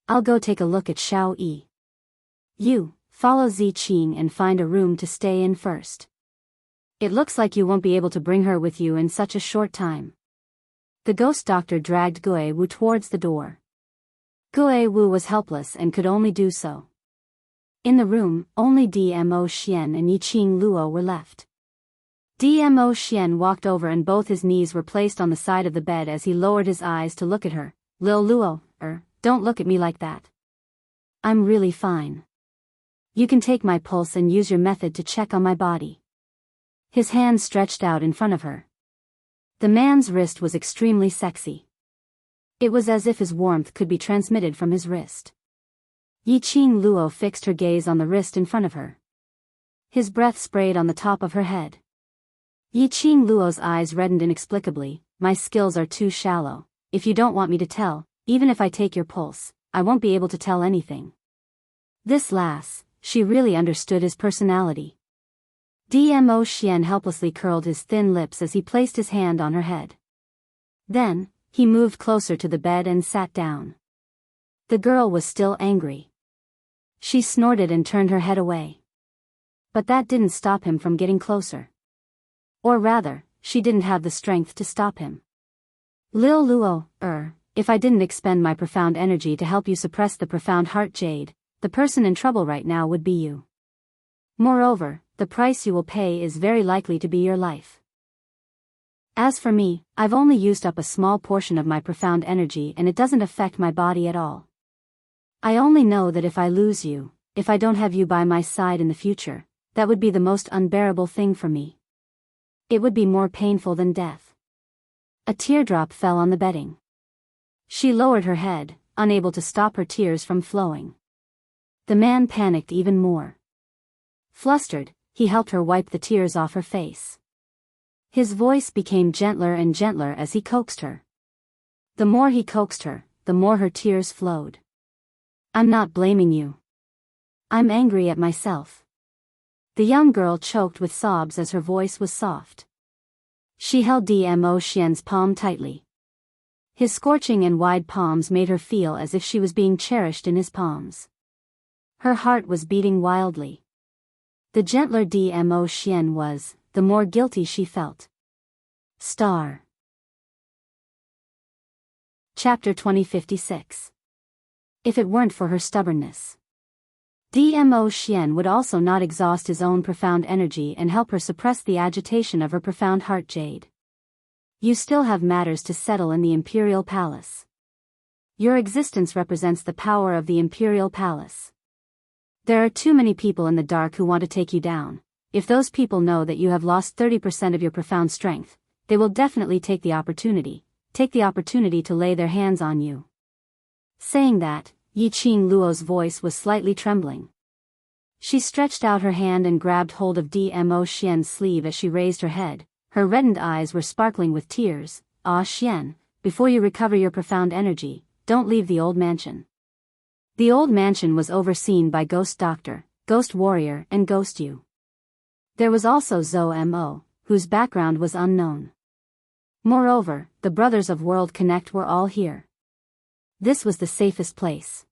"I'll go take a look at Xiao Yi. You, follow Ziqing and find a room to stay in first. It looks like you won't be able to bring her with you in such a short time." The Ghost Doctor dragged Gui Wu towards the door. Gui Wu was helpless and could only do so. In the room, only Dmo Xian and Yiqing Luo were left. Dmo Xian walked over and both his knees were placed on the side of the bed as he lowered his eyes to look at her. "Lil Luo, don't look at me like that. I'm really fine. You can take my pulse and use your method to check on my body. His hand stretched out in front of her. The man's wrist was extremely sexy. It was as if his warmth could be transmitted from his wrist. Yiqing Luo fixed her gaze on the wrist in front of her. His breath sprayed on the top of her head. Yiqing Luo's eyes reddened inexplicably. My skills are too shallow. If you don't want me to tell, even if I take your pulse, I won't be able to tell anything. This lass, she really understood his personality. Dmo Xian helplessly curled his thin lips as he placed his hand on her head. Then, he moved closer to the bed and sat down. The girl was still angry. She snorted and turned her head away. But that didn't stop him from getting closer. Or rather, she didn't have the strength to stop him. Lil Luo, if I didn't expend my profound energy to help you suppress the profound heart jade, the person in trouble right now would be you. Moreover, the price you will pay is very likely to be your life. As for me, I've only used up a small portion of my profound energy and it doesn't affect my body at all. I only know that if I lose you, if I don't have you by my side in the future, that would be the most unbearable thing for me. It would be more painful than death. A teardrop fell on the bedding. She lowered her head, unable to stop her tears from flowing. The man panicked even more. Flustered, he helped her wipe the tears off her face. His voice became gentler and gentler as he coaxed her. The more he coaxed her, the more her tears flowed. I'm not blaming you. I'm angry at myself. The young girl choked with sobs as her voice was soft. She held Dmo Xian's palm tightly. His scorching and wide palms made her feel as if she was being cherished in his palms. Her heart was beating wildly. The gentler Dmo Xian was, the more guilty she felt. Star. Chapter 2056. If it weren't for her stubbornness. Dmo Xian would also not exhaust his own profound energy and help her suppress the agitation of her profound heart jade. You still have matters to settle in the Imperial Palace. Your existence represents the power of the Imperial Palace. There are too many people in the dark who want to take you down. If those people know that you have lost 30% of your profound strength, they will definitely take the opportunity to lay their hands on you. Saying that, Yiqing Luo's voice was slightly trembling. She stretched out her hand and grabbed hold of Dmo Xian's sleeve as she raised her head. Her reddened eyes were sparkling with tears. Ah Xian, before you recover your profound energy, don't leave the old mansion. The old mansion was overseen by Ghost Doctor, Ghost Warrior and Ghost Yu. There was also Zhou Mo, whose background was unknown. Moreover, the brothers of World Connect were all here. This was the safest place.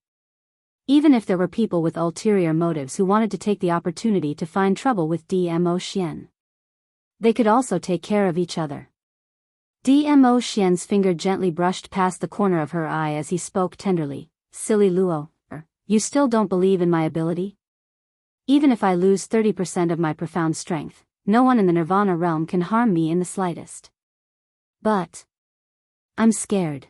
Even if there were people with ulterior motives who wanted to take the opportunity to find trouble with Dmo Xian, they could also take care of each other. Dmo Xian's finger gently brushed past the corner of her eye as he spoke tenderly. Silly Luo, you still don't believe in my ability? Even if I lose 30% of my profound strength, no one in the Nirvana realm can harm me in the slightest. But I'm scared.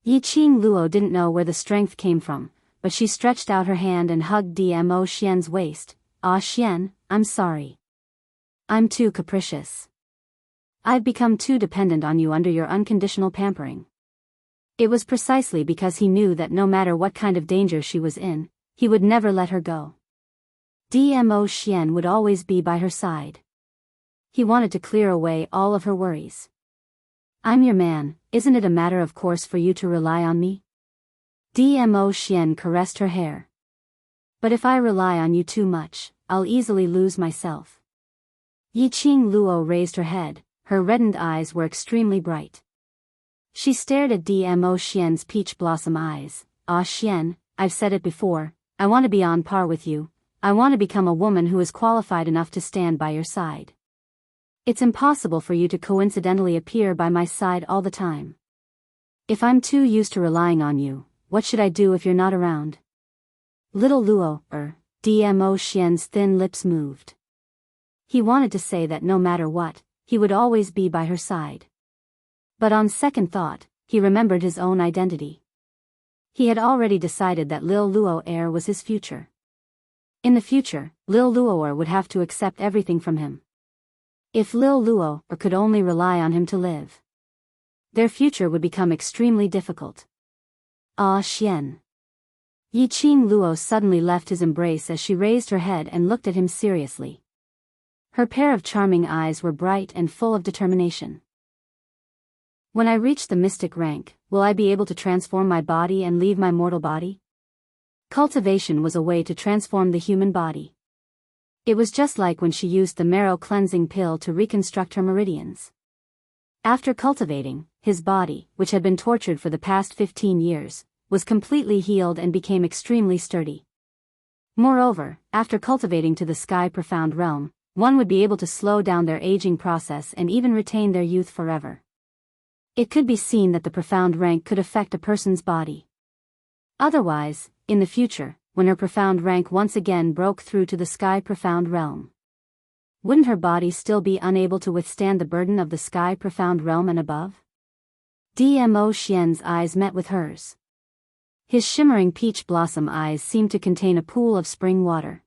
Yiqing Luo didn't know where the strength came from, but she stretched out her hand and hugged Dmo Xian's waist. Ah Xian, I'm sorry. I'm too capricious. I've become too dependent on you under your unconditional pampering. It was precisely because he knew that no matter what kind of danger she was in, he would never let her go. Dmo Xian would always be by her side. He wanted to clear away all of her worries. I'm your man, isn't it a matter of course for you to rely on me? Dmo Xian caressed her hair. But if I rely on you too much, I'll easily lose myself. Yiqing Luo raised her head, her reddened eyes were extremely bright. She stared at Dmo Xian's peach blossom eyes. Ah Xian, I've said it before, I want to be on par with you. I want to become a woman who is qualified enough to stand by your side. It's impossible for you to coincidentally appear by my side all the time. If I'm too used to relying on you, what should I do if you're not around? Little Luo, Dmo Xian's thin lips moved. He wanted to say that no matter what, he would always be by her side. But on second thought, he remembered his own identity. He had already decided that Lil Luo heir was his future. In the future, Lil Luo would have to accept everything from him. If Lil Luo could only rely on him to live, their future would become extremely difficult. Ah Xian. Yiqing Luo suddenly left his embrace as she raised her head and looked at him seriously. Her pair of charming eyes were bright and full of determination. When I reach the mystic rank, will I be able to transform my body and leave my mortal body? Cultivation was a way to transform the human body. It was just like when she used the marrow cleansing pill to reconstruct her meridians. After cultivating, his body, which had been tortured for the past 15 years, was completely healed and became extremely sturdy. Moreover, after cultivating to the sky profound realm, one would be able to slow down their aging process and even retain their youth forever. It could be seen that the profound rank could affect a person's body. Otherwise, in the future, when her profound rank once again broke through to the sky profound realm, wouldn't her body still be unable to withstand the burden of the sky profound realm and above? Dmo Xian's eyes met with hers. His shimmering peach blossom eyes seemed to contain a pool of spring water.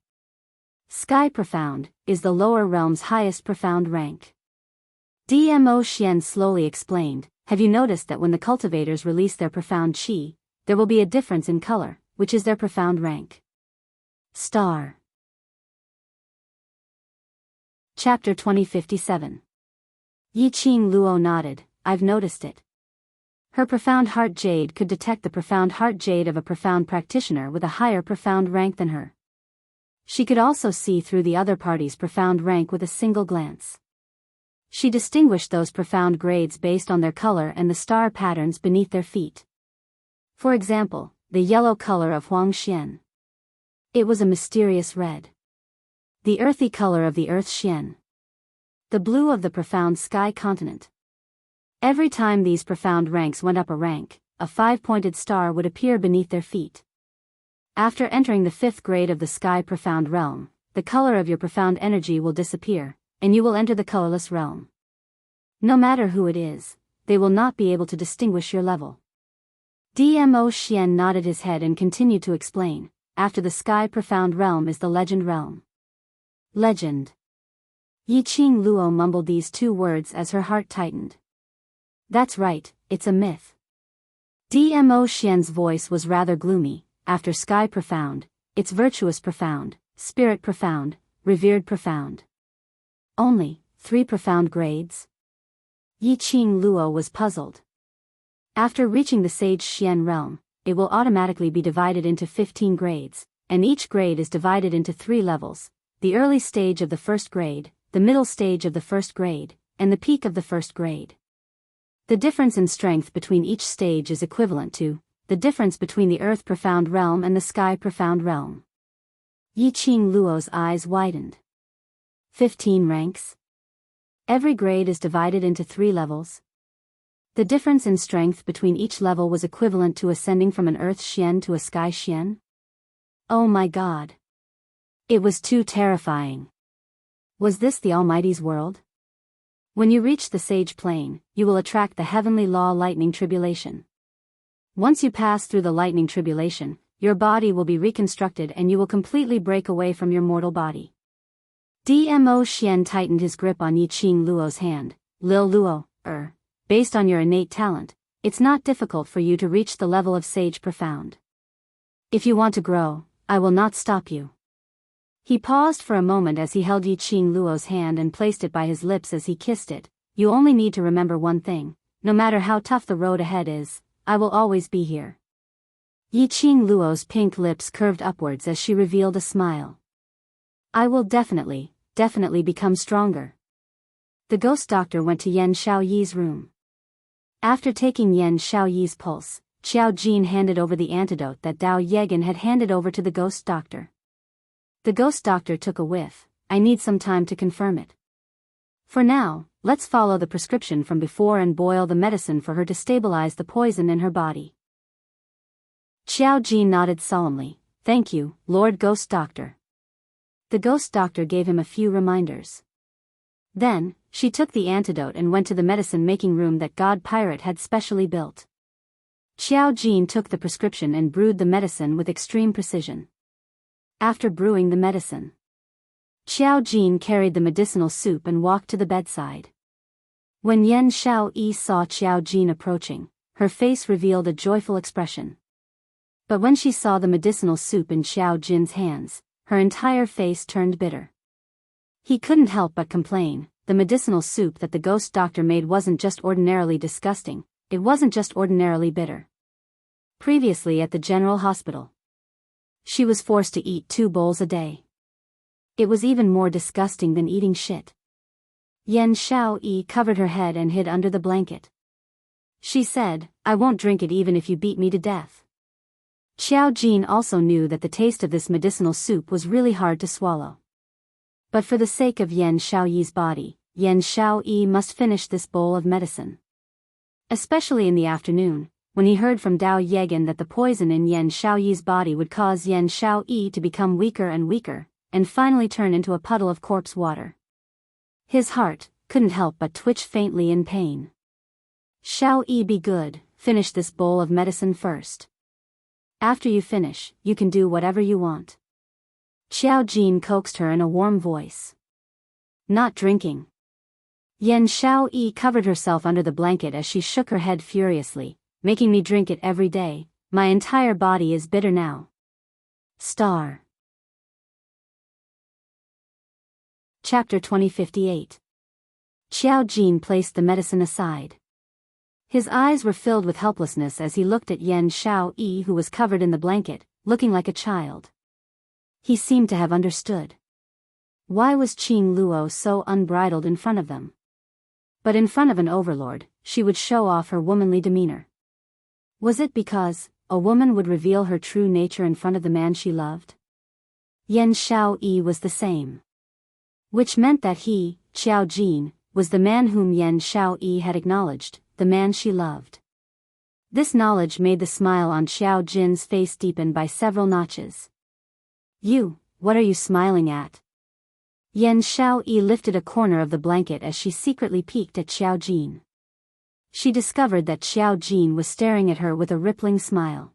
Sky profound is the lower realm's highest profound rank. Dmo Xian slowly explained, have you noticed that when the cultivators release their profound qi, there will be a difference in color, which is their profound rank? Star. Chapter 2057. Yiqing Luo nodded, I've noticed it. Her profound heart jade could detect the profound heart jade of a profound practitioner with a higher profound rank than her. She could also see through the other party's profound rank with a single glance. She distinguished those profound grades based on their color and the star patterns beneath their feet. For example, the yellow color of Huang Xian. It was a mysterious red. The earthy color of the earth Xian. The blue of the profound sky continent. Every time these profound ranks went up a rank, a 5-pointed star would appear beneath their feet. After entering the 5th grade of the sky profound realm, the color of your profound energy will disappear, and you will enter the colorless realm. No matter who it is, they will not be able to distinguish your level. Dmo Xian nodded his head and continued to explain, after the sky profound realm is the legend realm. Legend. Yiqing Luo mumbled these 2 words as her heart tightened. That's right, it's a myth. Dmo Xian's voice was rather gloomy, after sky profound, it's virtuous profound, spirit profound, revered profound. Only 3 profound grades? Yiqing Luo was puzzled. After reaching the sage Xian realm, it will automatically be divided into 15 grades, and each grade is divided into 3 levels, the early stage of the 1st grade, the middle stage of the 1st grade, and the peak of the 1st grade. The difference in strength between each stage is equivalent to the difference between the earth profound realm and the sky profound realm. Yiqing Luo's eyes widened. 15 ranks? Every grade is divided into 3 levels. The difference in strength between each level was equivalent to ascending from an earth Xian to a sky Xian? Oh my god. It was too terrifying. Was this the Almighty's world? When you reach the sage plane, you will attract the heavenly law lightning tribulation. Once you pass through the lightning tribulation, your body will be reconstructed and you will completely break away from your mortal body. Dmo Xian tightened his grip on Yiqing Luo's hand. Lil Luo, based on your innate talent, it's not difficult for you to reach the level of sage profound. If you want to grow, I will not stop you. He paused for a moment as he held Yiqing Luo's hand and placed it by his lips as he kissed it. You only need to remember one thing, no matter how tough the road ahead is, I will always be here. Yiqing Luo's pink lips curved upwards as she revealed a smile. I will definitely become stronger. The ghost doctor went to Yan Xiaoyi's room. After taking Yan Xiaoyi's pulse, Xiao Jin handed over the antidote that Dao Yegan had handed over to the ghost doctor. The ghost doctor took a whiff. I need some time to confirm it. For now, let's follow the prescription from before and boil the medicine for her to stabilize the poison in her body. Xiao Jin nodded solemnly. Thank you, Lord Ghost Doctor. The ghost doctor gave him a few reminders. Then, she took the antidote and went to the medicine-making room that God Pirate had specially built. Xiao Jin took the prescription and brewed the medicine with extreme precision. After brewing the medicine, Xiao Jin carried the medicinal soup and walked to the bedside. When Yan Xiaoyi saw Xiao Jin approaching, her face revealed a joyful expression. But when she saw the medicinal soup in Xiao Jin's hands, her entire face turned bitter. He couldn't help but complain, the medicinal soup that the ghost doctor made wasn't just ordinarily disgusting, it wasn't just ordinarily bitter. Previously at the general hospital, she was forced to eat 2 bowls a day. It was even more disgusting than eating shit. Yan Xiaoyi covered her head and hid under the blanket. She said, "I won't drink it even if you beat me to death." Xiao Jin also knew that the taste of this medicinal soup was really hard to swallow. But for the sake of Yan Xiaoyi's body, Yan Xiaoyi must finish this bowl of medicine. Especially in the afternoon, when he heard from Dao Yegan that the poison in Yan Xiaoyi's body would cause Yan Xiaoyi to become weaker and weaker, and finally turn into a puddle of corpse water. His heart couldn't help but twitch faintly in pain. "Xiaoyi, be good, finish this bowl of medicine first. After you finish, you can do whatever you want." Xiao Jin coaxed her in a warm voice. "Not drinking." Yan Xiaoyi covered herself under the blanket as she shook her head furiously, "Making me drink it every day, my entire body is bitter now." Star. Chapter 2058. Xiao Jin placed the medicine aside. His eyes were filled with helplessness as he looked at Yan Xiaoyi, who was covered in the blanket, looking like a child. He seemed to have understood. Why was Qing Luo so unbridled in front of them? But in front of an overlord, she would show off her womanly demeanor. Was it because a woman would reveal her true nature in front of the man she loved? Yan Xiaoyi was the same. Which meant that he, Xiao Jin, was the man whom Yan Xiaoyi had acknowledged, the man she loved. This knowledge made the smile on Xiao Jin's face deepen by several notches. "You, what are you smiling at?" Yan Xiaoyi lifted a corner of the blanket as she secretly peeked at Xiao Jin. She discovered that Xiao Jin was staring at her with a rippling smile.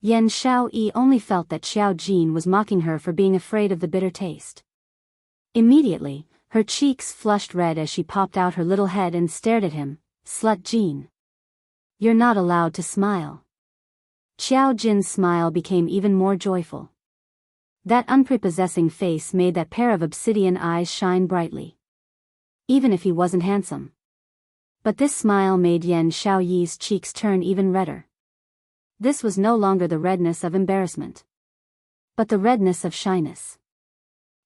Yan Xiaoyi only felt that Xiao Jin was mocking her for being afraid of the bitter taste. Immediately, her cheeks flushed red as she popped out her little head and stared at him. "Slut Jin. You're not allowed to smile." Xiao Jin's smile became even more joyful. That unprepossessing face made that pair of obsidian eyes shine brightly. Even if he wasn't handsome. But this smile made Yan Xiaoyi's cheeks turn even redder. This was no longer the redness of embarrassment, but the redness of shyness.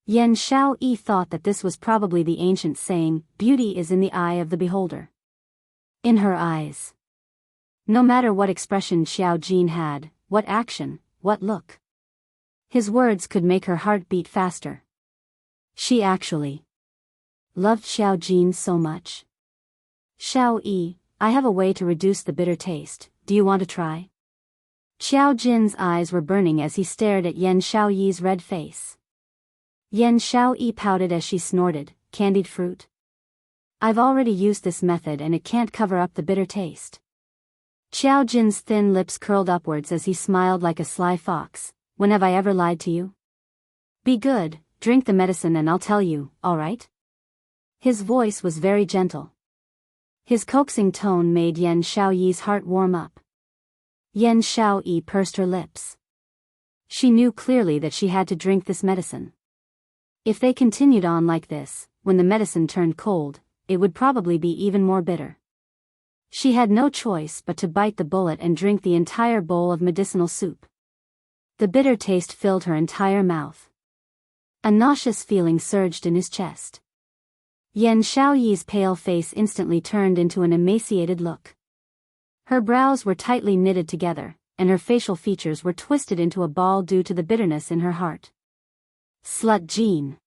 Yan Xiaoyi thought that this was probably the ancient saying, "Beauty is in the eye of the beholder." In her eyes. No matter what expression Xiao Jin had, what action, what look, his words could make her heart beat faster. She actually loved Xiao Jin so much. "Xiaoyi, I have a way to reduce the bitter taste, do you want to try?" Xiao Jin's eyes were burning as he stared at Yan Xiaoyi's red face. Yan Xiaoyi pouted as she snorted, "Candied fruit? I've already used this method and it can't cover up the bitter taste." Xiao Jin's thin lips curled upwards as he smiled like a sly fox. "When have I ever lied to you? Be good, drink the medicine and I'll tell you, all right?" His voice was very gentle. His coaxing tone made Yan Xiaoyi's heart warm up. Yan Xiaoyi pursed her lips. She knew clearly that she had to drink this medicine. If they continued on like this, when the medicine turned cold, it would probably be even more bitter. She had no choice but to bite the bullet and drink the entire bowl of medicinal soup. The bitter taste filled her entire mouth. A nauseous feeling surged in his chest. Yan Xiaoyi's pale face instantly turned into an emaciated look. Her brows were tightly knitted together, and her facial features were twisted into a ball due to the bitterness in her heart. "Slut Jin.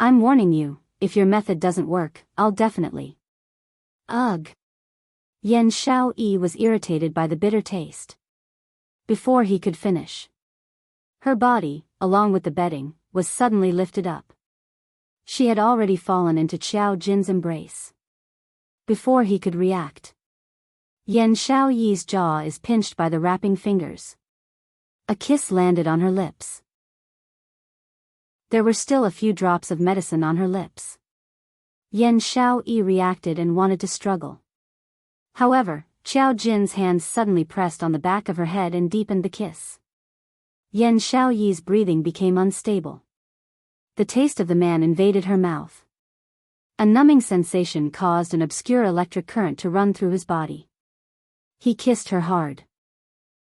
I'm warning you, if your method doesn't work, I'll definitely." Ugh. Yan Xiaoyi was irritated by the bitter taste. Before he could finish, her body, along with the bedding, was suddenly lifted up. She had already fallen into Xiao Jin's embrace. Before he could react, Yan Xiaoyi's jaw is pinched by the wrapping fingers. A kiss landed on her lips. There were still a few drops of medicine on her lips. Yan Xiaoyi reacted and wanted to struggle. However, Qiao Jin's hands suddenly pressed on the back of her head and deepened the kiss. Yan Xiaoyi's breathing became unstable. The taste of the man invaded her mouth. A numbing sensation caused an obscure electric current to run through his body. He kissed her hard.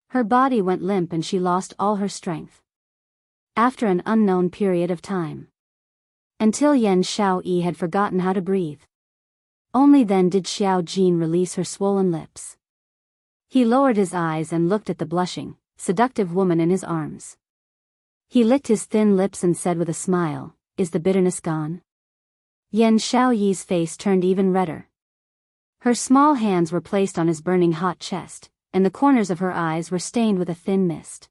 Her body went limp and she lost all her strength. After an unknown period of time. Until Yan Xiaoyi had forgotten how to breathe. Only then did Qiao Jin release her swollen lips. He lowered his eyes and looked at the blushing, seductive woman in his arms. He licked his thin lips and said with a smile, "Is the bitterness gone?" Yan Xiaoyi's face turned even redder. Her small hands were placed on his burning hot chest, and the corners of her eyes were stained with a thin mist.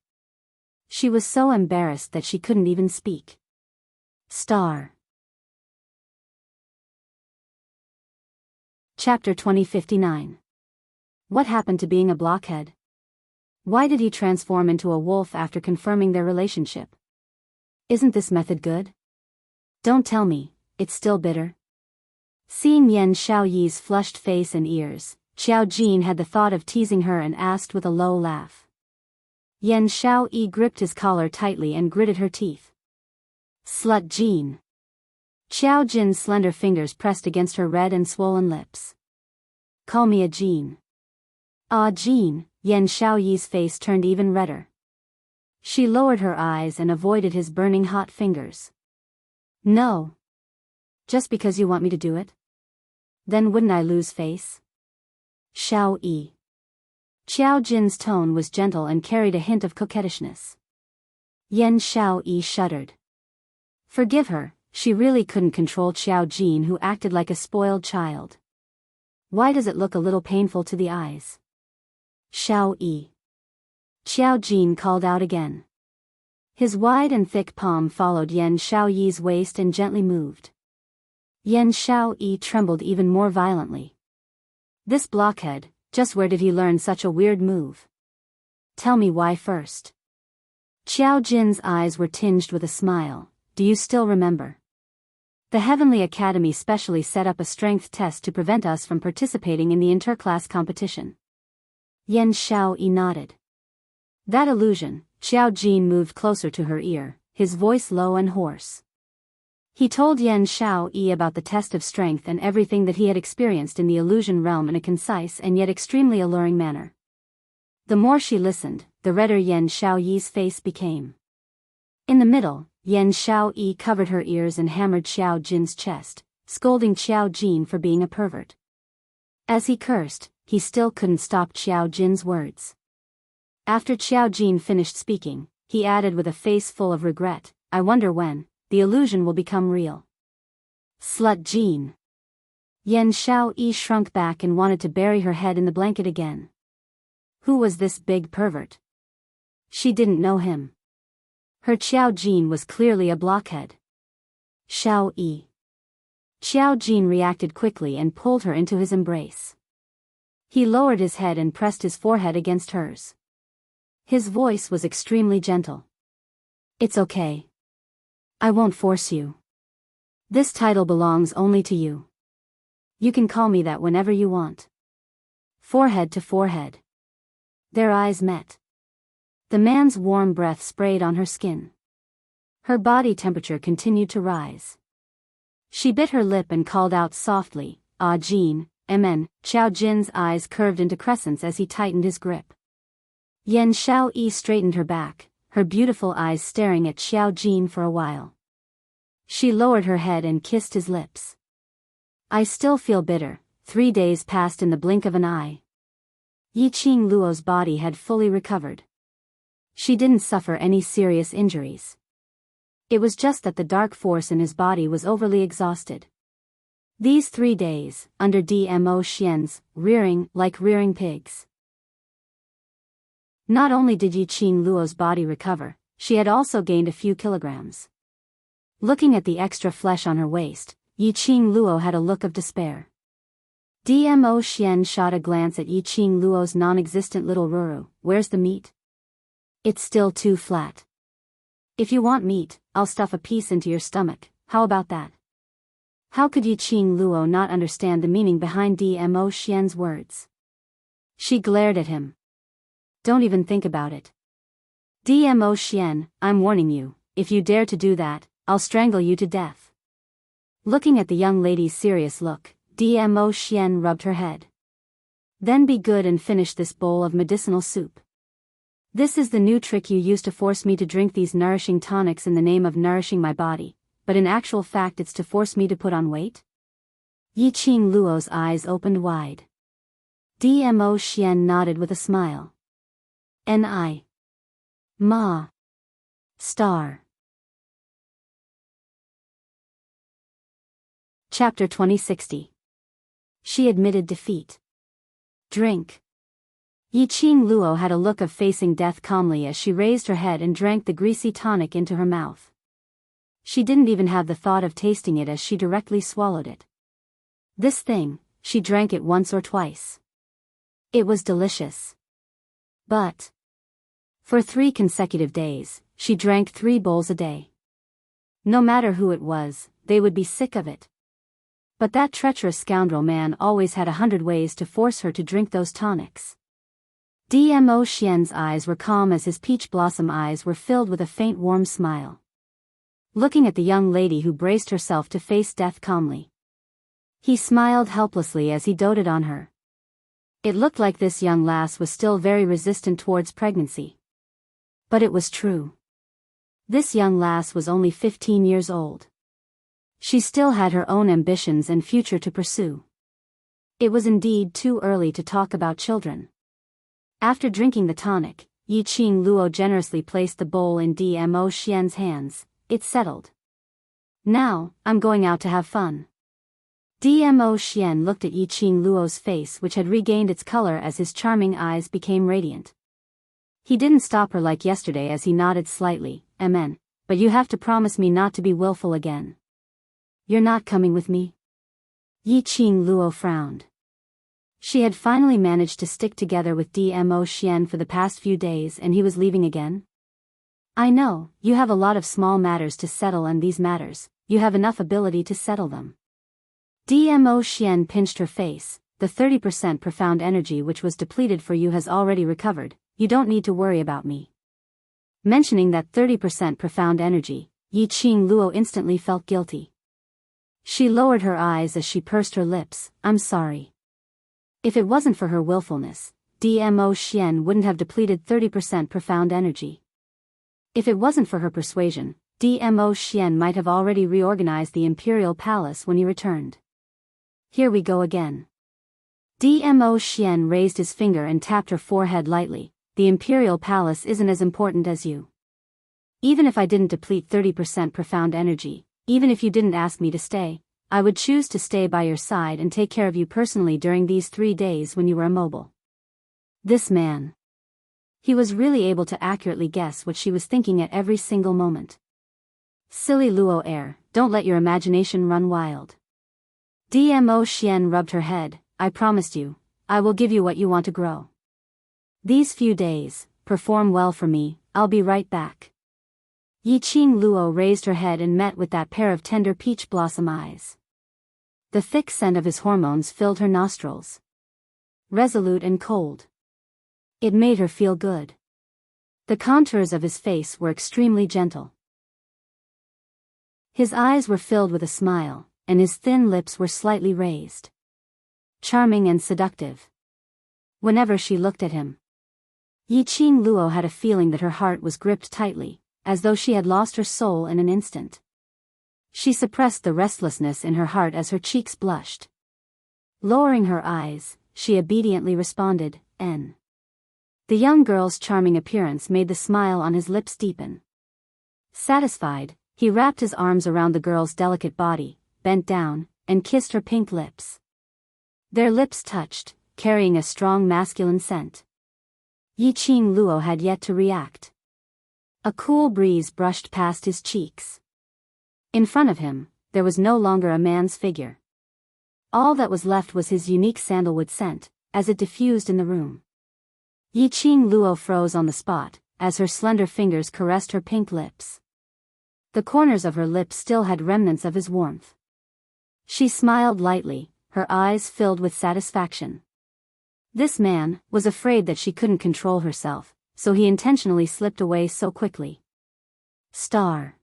She was so embarrassed that she couldn't even speak. Chapter 2059. What happened to being a blockhead? Why did he transform into a wolf after confirming their relationship? Isn't this method good? Don't tell me, it's still bitter. Seeing Yan Xiaoyi's flushed face and ears, Qiao Jin had the thought of teasing her and asked with a low laugh. Yan Xiaoyi gripped his collar tightly and gritted her teeth. Slut Jin. Qiao Jin's slender fingers pressed against her red and swollen lips. Call me a Jin. Ah, Jin. Yan Xiaoyi's face turned even redder. She lowered her eyes and avoided his burning hot fingers. No. Just because you want me to do it? Then wouldn't I lose face? Xiaoyi. Qiao Jin's tone was gentle and carried a hint of coquettishness. Yan Xiaoyi shuddered. Forgive her, she really couldn't control Qiao Jin, who acted like a spoiled child. Why does it look a little painful to the eyes? Xiaoyi. Qiao Jin called out again. His wide and thick palm followed Yan Xiaoyi's waist and gently moved. Yan Xiaoyi trembled even more violently. This blockhead, just where did he learn such a weird move? Tell me why first. Qiao Jin's eyes were tinged with a smile. Do you still remember? The Heavenly Academy specially set up a strength test to prevent us from participating in the interclass competition. Yan Xiaoyi nodded. That illusion. Qiao Jin moved closer to her ear, his voice low and hoarse. He told Yan Xiaoyi about the test of strength and everything that he had experienced in the illusion realm in a concise and yet extremely alluring manner. The more she listened, the redder Yan Xiaoyi's face became. In the middle, Yan Xiaoyi covered her ears and hammered Qiao Jin's chest, scolding Qiao Jin for being a pervert. As he cursed, he still couldn't stop Qiao Jin's words. After Qiao Jin finished speaking, he added with a face full of regret, I wonder when the illusion will become real. Slut Jin. Yan Xiaoyi shrunk back and wanted to bury her head in the blanket again. Who was this big pervert? She didn't know him. Her Qiao Jin was clearly a blockhead. Xiaoyi. Qiao Jin reacted quickly and pulled her into his embrace. He lowered his head and pressed his forehead against hers. His voice was extremely gentle. It's okay. I won't force you. This title belongs only to you. You can call me that whenever you want. Forehead to forehead. Their eyes met. The man's warm breath sprayed on her skin. Her body temperature continued to rise. She bit her lip and called out softly, Ah Jin, Mn. Qiao Jin's eyes curved into crescents as he tightened his grip. Yan Xiaoyi straightened her back, her beautiful eyes staring at Qiao Jin for a while. She lowered her head and kissed his lips. I still feel bitter. 3 days passed in the blink of an eye. Yiqing Luo's body had fully recovered. She didn't suffer any serious injuries. It was just that the dark force in his body was overly exhausted. These 3 days, under DMO Xian's, rearing like rearing pigs. Not only did Yiqing Luo's body recover, she had also gained a few kilograms. Looking at the extra flesh on her waist, Yiqing Luo had a look of despair. Dmo Xian shot a glance at Yiqing Luo's non-existent little Ruru. Where's the meat? It's still too flat. If you want meat, I'll stuff a piece into your stomach, how about that? How could Yiqing Luo not understand the meaning behind Dmo Xian's words? She glared at him. Don't even think about it. Dmo Xian, I'm warning you, if you dare to do that, I'll strangle you to death. Looking at the young lady's serious look, Dmo Xian rubbed her head. Then be good and finish this bowl of medicinal soup. This is the new trick you use to force me to drink these nourishing tonics in the name of nourishing my body, but in actual fact it's to force me to put on weight? Yiqing Luo's eyes opened wide. Dmo Xian nodded with a smile. Ni. Ma. Star. Chapter 2060. She admitted defeat. Drink. Yiqing Luo had a look of facing death calmly as she raised her head and drank the greasy tonic into her mouth. She didn't even have the thought of tasting it as she directly swallowed it. This thing, she drank it once or twice. It was delicious. But for 3 consecutive days, she drank 3 bowls a day. No matter who it was, they would be sick of it. But that treacherous scoundrel man always had 100 ways to force her to drink those tonics. Dmo Xian's eyes were calm as his peach blossom eyes were filled with a faint warm smile. Looking at the young lady who braced herself to face death calmly. He smiled helplessly as he doted on her. It looked like this young lass was still very resistant towards pregnancy. But it was true. This young lass was only 15 years old. She still had her own ambitions and future to pursue. It was indeed too early to talk about children. After drinking the tonic, Yiqing Luo generously placed the bowl in Dmo Xian's hands. It's settled. Now, I'm going out to have fun. Dmo Xian looked at Yiqing Luo's face, which had regained its color as his charming eyes became radiant. He didn't stop her like yesterday as he nodded slightly. Amen, but you have to promise me not to be willful again. You're not coming with me? Yiqing Luo frowned. She had finally managed to stick together with Dmo Xian for the past few days and he was leaving again? I know, you have a lot of small matters to settle and these matters, you have enough ability to settle them. Dmo Xian pinched her face. The 30% profound energy which was depleted for you has already recovered, you don't need to worry about me. Mentioning that 30% profound energy, Yiqing Luo instantly felt guilty. She lowered her eyes as she pursed her lips. I'm sorry. If it wasn't for her willfulness, Dmo Xian wouldn't have depleted 30% profound energy. If it wasn't for her persuasion, Dmo Xian might have already reorganized the Imperial Palace when he returned. Here we go again. Dmo Xian raised his finger and tapped her forehead lightly. The Imperial Palace isn't as important as you. Even if I didn't deplete 30% profound energy, even if you didn't ask me to stay, I would choose to stay by your side and take care of you personally during these 3 days when you were immobile. This man. He was really able to accurately guess what she was thinking at every single moment. Silly Luo heir, don't let your imagination run wild. Dmo Xian rubbed her head. I promised you, I will give you what you want to grow. These few days, perform well for me, I'll be right back. Yiqing Luo raised her head and met with that pair of tender peach blossom eyes. The thick scent of his hormones filled her nostrils. Resolute and cold. It made her feel good. The contours of his face were extremely gentle. His eyes were filled with a smile, and his thin lips were slightly raised. Charming and seductive. Whenever she looked at him, Yiqing Luo had a feeling that her heart was gripped tightly, as though she had lost her soul in an instant. She suppressed the restlessness in her heart as her cheeks blushed. Lowering her eyes, she obediently responded, N. The young girl's charming appearance made the smile on his lips deepen. Satisfied, he wrapped his arms around the girl's delicate body, bent down, and kissed her pink lips. Their lips touched, carrying a strong masculine scent. Yiqing Luo had yet to react. A cool breeze brushed past his cheeks. In front of him, there was no longer a man's figure. All that was left was his unique sandalwood scent, as it diffused in the room. Yiqing Luo froze on the spot, as her slender fingers caressed her pink lips. The corners of her lips still had remnants of his warmth. She smiled lightly, her eyes filled with satisfaction. This man was afraid that she couldn't control herself, so he intentionally slipped away so quickly. Star.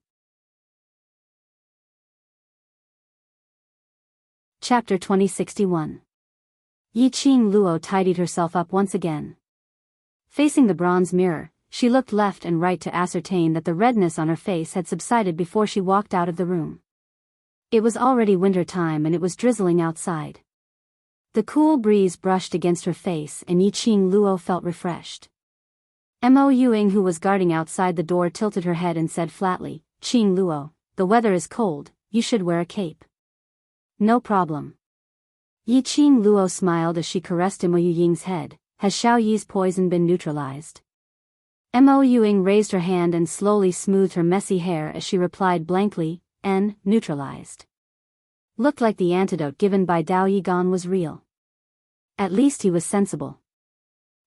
Chapter 2061. Yiqing Luo tidied herself up once again. Facing the bronze mirror, she looked left and right to ascertain that the redness on her face had subsided before she walked out of the room. It was already winter time and it was drizzling outside. The cool breeze brushed against her face and Yiqing Luo felt refreshed. Mo Yuing, who was guarding outside the door, tilted her head and said flatly, "Qing Luo, the weather is cold, you should wear a cape." "No problem." Yiqing Luo smiled as she caressed Mo Yuying's head. "Has Xiao Yi's poison been neutralized?" Mo Yuing raised her hand and slowly smoothed her messy hair as she replied blankly, neutralized." Looked like the antidote given by Dao Yigan was real. At least he was sensible.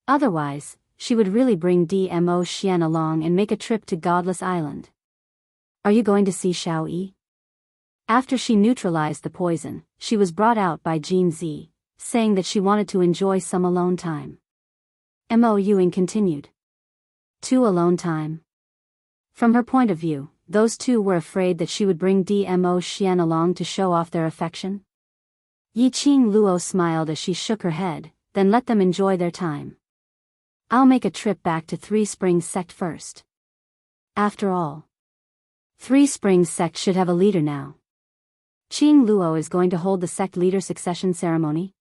Otherwise, she would really bring Dmo Xian along and make a trip to Godless Island. "Are you going to see Xiao Yi?" After she neutralized the poison, she was brought out by Jin Zi, saying that she wanted to enjoy some alone time. Mo Yuing continued. "Two alone time?" From her point of view, those two were afraid that she would bring Dmo Xian along to show off their affection. Yiqing Luo smiled as she shook her head, then let them enjoy their time. "I'll make a trip back to Three Springs Sect first. After all, Three Springs Sect should have a leader now. Qing Luo is going to hold the sect leader succession ceremony?"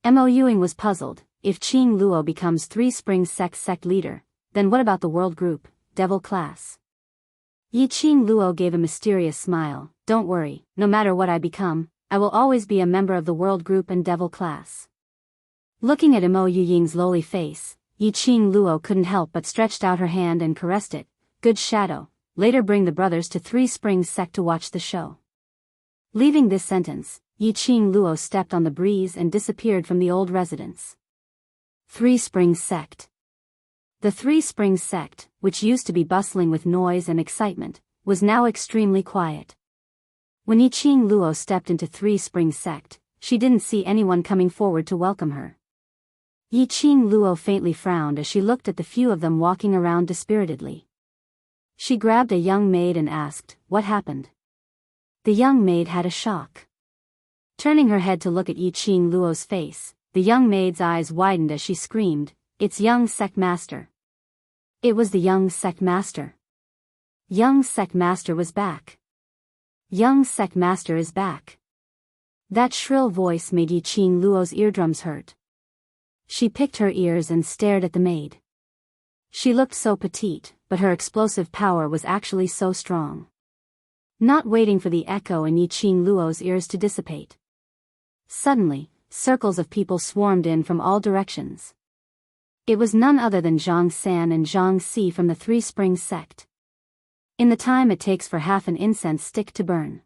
Mo Yuing was puzzled. If Qing Luo becomes Three Springs sect leader, then what about the world group, devil class? Yiqing Luo gave a mysterious smile. "Don't worry, no matter what I become, I will always be a member of the world group and devil class." Looking at Mo Yuying's lowly face, Yiqing Luo couldn't help but stretched out her hand and caressed it. "Good shadow, later bring the brothers to Three Springs Sect to watch the show." Leaving this sentence, Yiqing Luo stepped on the breeze and disappeared from the old residence. Three Springs Sect. The Three Springs Sect, which used to be bustling with noise and excitement, was now extremely quiet. When Yiqing Luo stepped into Three Springs Sect, she didn't see anyone coming forward to welcome her. Yiqing Luo faintly frowned as she looked at the few of them walking around dispiritedly. She grabbed a young maid and asked, "What happened?" The young maid had a shock. Turning her head to look at Yiqing Luo's face, the young maid's eyes widened as she screamed, "It's young sect master." It was the young sect master. Young sect master was back. Young sect master is back. That shrill voice made Yiqing Luo's eardrums hurt. She picked her ears and stared at the maid. She looked so petite, but her explosive power was actually so strong. Not waiting for the echo in Yiqing Luo's ears to dissipate. Suddenly, circles of people swarmed in from all directions. It was none other than Zhang San and Zhang Si from the Three Springs Sect. In the time it takes for half an incense stick to burn.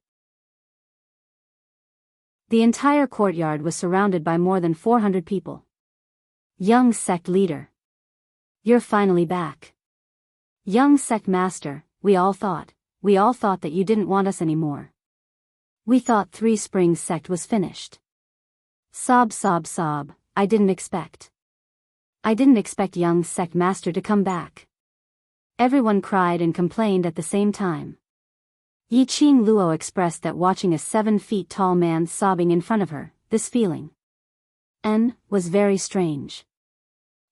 The entire courtyard was surrounded by more than 400 people. "Young sect leader. You're finally back. Young sect master, we all thought that you didn't want us anymore. We thought Three Springs Sect was finished." Sob, sob, sob. I didn't expect young sect master to come back." Everyone cried and complained at the same time. Yiqing Luo expressed that watching a 7 feet tall man sobbing in front of her, this feeling was very strange.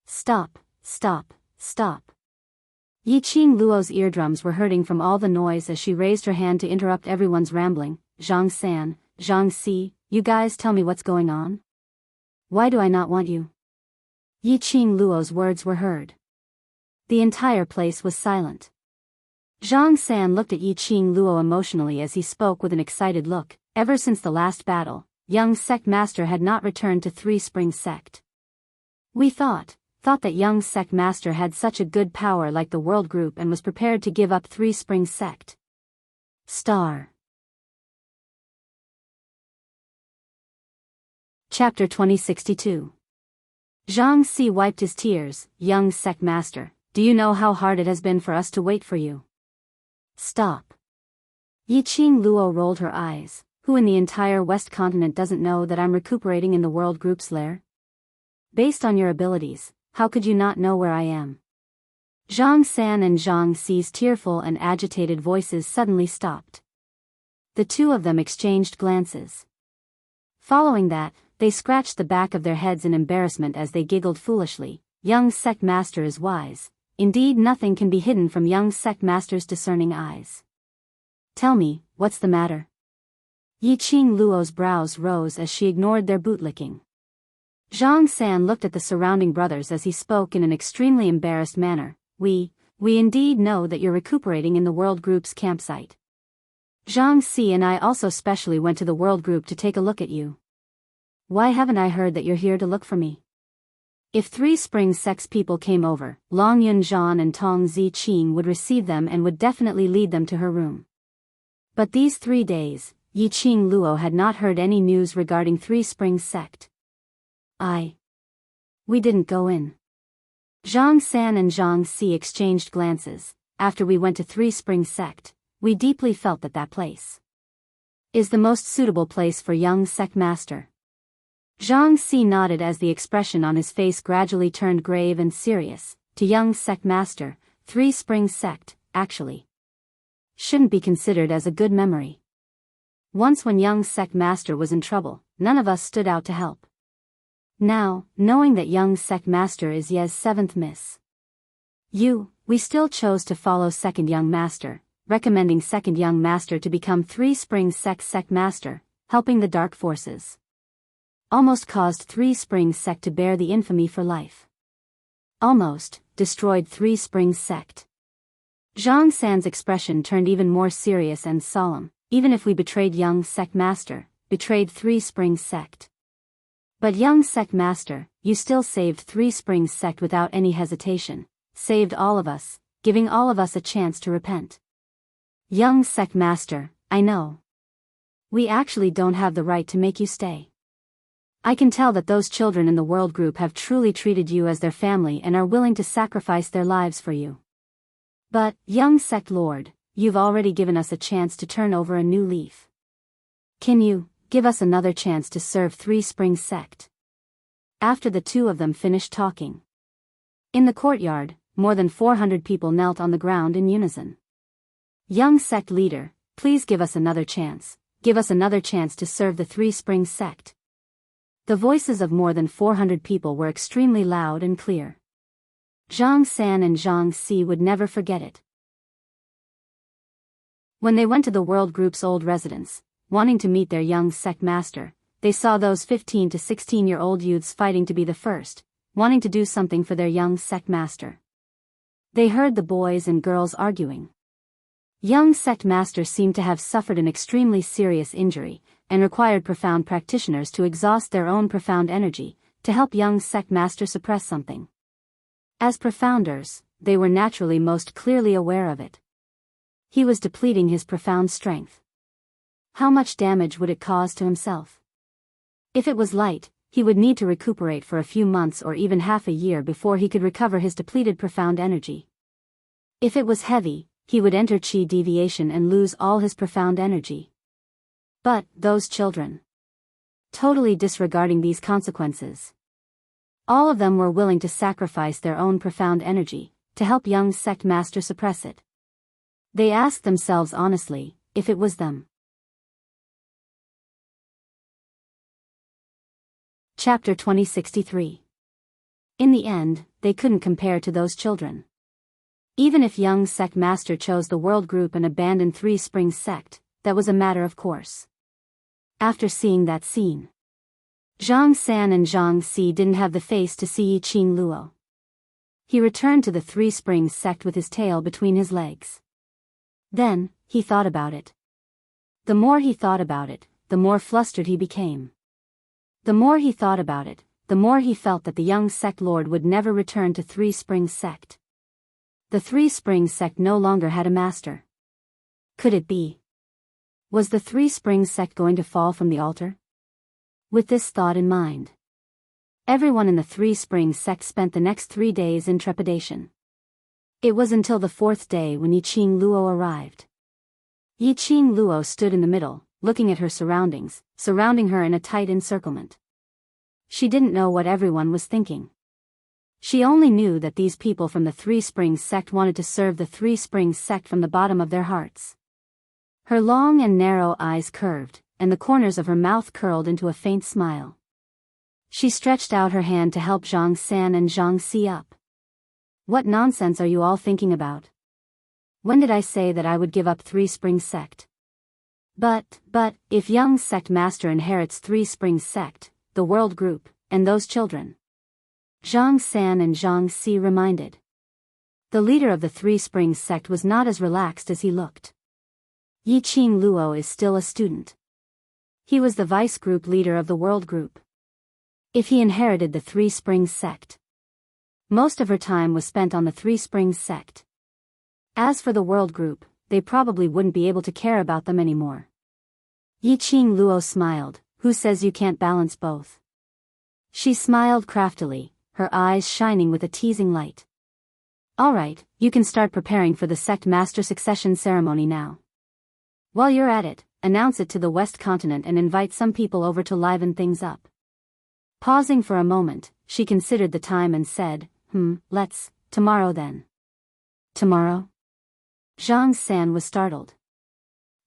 Stop, stop, stop. Yiqing Luo's eardrums were hurting from all the noise as she raised her hand to interrupt everyone's rambling. "Zhang San, Zhang Si, you guys tell me what's going on? Why do I not want you?" Yiqing Luo's words were heard. The entire place was silent. Zhang San looked at Yiqing Luo emotionally as he spoke with an excited look. Ever since the last battle, young sect master had not returned to Three Springs Sect. We thought that young sect master had such a good power like the world group and was prepared to give up Three Springs Sect. Star. Chapter 2062. Zhang Si wiped his tears. Young sect master, do you know how hard it has been for us to wait for you? Stop. Yiqing Luo rolled her eyes. Who in the entire West continent doesn't know that I'm recuperating in the World Group's lair? Based on your abilities, how could you not know where I am? Zhang San and Zhang Si's tearful and agitated voices suddenly stopped. The two of them exchanged glances. Following that, they scratched the back of their heads in embarrassment as they giggled foolishly. Young sect master is wise. Indeed, nothing can be hidden from young sect master's discerning eyes. Tell me, what's the matter? Yiqing Luo's brows rose as she ignored their bootlicking. Zhang San looked at the surrounding brothers as he spoke in an extremely embarrassed manner. We indeed know that you're recuperating in the World Group's campsite. Zhang Si and I also specially went to the World Group to take a look at you. Why haven't I heard that you're here to look for me? If 3 Springs Sect's people came over, Long Yunzhan and Tong Ziqing would receive them and would definitely lead them to her room. But these 3 days, Yiqing Luo had not heard any news regarding 3 Springs Sect. We didn't go in. Zhang San and Zhang Si exchanged glances. After we went to 3 Springs Sect, we deeply felt that that place is the most suitable place for young sect master. Zhang Si nodded as the expression on his face gradually turned grave and serious. To young sect master, 3 Springs Sect, actually, shouldn't be considered as a good memory. Once when young sect master was in trouble, none of us stood out to help. Now, knowing that young sect master is Ye's 7th miss, we still chose to follow second young master, recommending second young master to become 3 Springs sect master, helping the dark forces. Almost caused 3 Springs Sect to bear the infamy for life. Almost destroyed 3 Springs Sect. Zhang San's expression turned even more serious and solemn. Even if we betrayed young sect master, betrayed 3 Springs Sect. But young sect master, you still saved 3 Springs Sect without any hesitation, saved all of us, giving all of us a chance to repent. Young sect master, I know. We actually don't have the right to make you stay. I can tell that those children in the World Group have truly treated you as their family and are willing to sacrifice their lives for you. But, young sect lord, you've already given us a chance to turn over a new leaf. Can you give us another chance to serve 3 Springs Sect? After the two of them finished talking, in the courtyard, more than 400 people knelt on the ground in unison. Young sect leader, please give us another chance. Give us another chance to serve the 3 Springs Sect. The voices of more than 400 people were extremely loud and clear. Zhang San and Zhang Si would never forget it. When they went to the World Group's old residence, wanting to meet their young sect master, they saw those 15 to 16-year-old youths fighting to be the first, wanting to do something for their young sect master. They heard the boys and girls arguing. Young sect master seemed to have suffered an extremely serious injury, and required profound practitioners to exhaust their own profound energy, to help young sect master suppress something. As profounders, they were naturally most clearly aware of it. He was depleting his profound strength. How much damage would it cause to himself? If it was light, he would need to recuperate for a few months or even half a year before he could recover his depleted profound energy. If it was heavy, he would enter chi deviation and lose all his profound energy. But, those children, totally disregarding these consequences, all of them were willing to sacrifice their own profound energy, to help young sect master suppress it. They asked themselves honestly, if it was them. Chapter 2063. In the end, they couldn't compare to those children. Even if young sect master chose the World Group and abandoned 3 Springs Sect, that was a matter of course. After seeing that scene, Zhang San and Zhang Si didn't have the face to see Yiqing Luo. He returned to the 3 Springs Sect with his tail between his legs. Then, he thought about it. The more he thought about it, the more flustered he became. The more he thought about it, the more he felt that the young sect lord would never return to 3 Springs Sect. The 3 Springs Sect no longer had a master. Could it be? Was the 3 Springs Sect going to fall from the altar? With this thought in mind, everyone in the Three Springs sect spent the next 3 days in trepidation. It was until the 4th day when Yiqing Luo arrived. Yiqing Luo stood in the middle, looking at her surroundings, surrounding her in a tight encirclement. She didn't know what everyone was thinking. She only knew that these people from the Three Springs sect wanted to serve the Three Springs sect from the bottom of their hearts. Her long and narrow eyes curved, and the corners of her mouth curled into a faint smile. She stretched out her hand to help Zhang San and Zhang Si up. What nonsense are you all thinking about? When did I say that I would give up Three Springs sect? But, if young sect master inherits Three Springs sect, the world group, and those children. Zhang San and Zhang Si reminded. The leader of the Three Springs sect was not as relaxed as he looked. Yiqing Luo is still a student. He was the vice group leader of the world group. If he inherited the Three Springs sect, most of her time was spent on the Three Springs sect. As for the world group, they probably wouldn't be able to care about them anymore. Yiqing Luo smiled. Who says you can't balance both? She smiled craftily, her eyes shining with a teasing light. All right, you can start preparing for the sect master succession ceremony now. While you're at it, announce it to the West Continent and invite some people over to liven things up. Pausing for a moment, she considered the time and said, tomorrow then. Tomorrow? Zhang San was startled.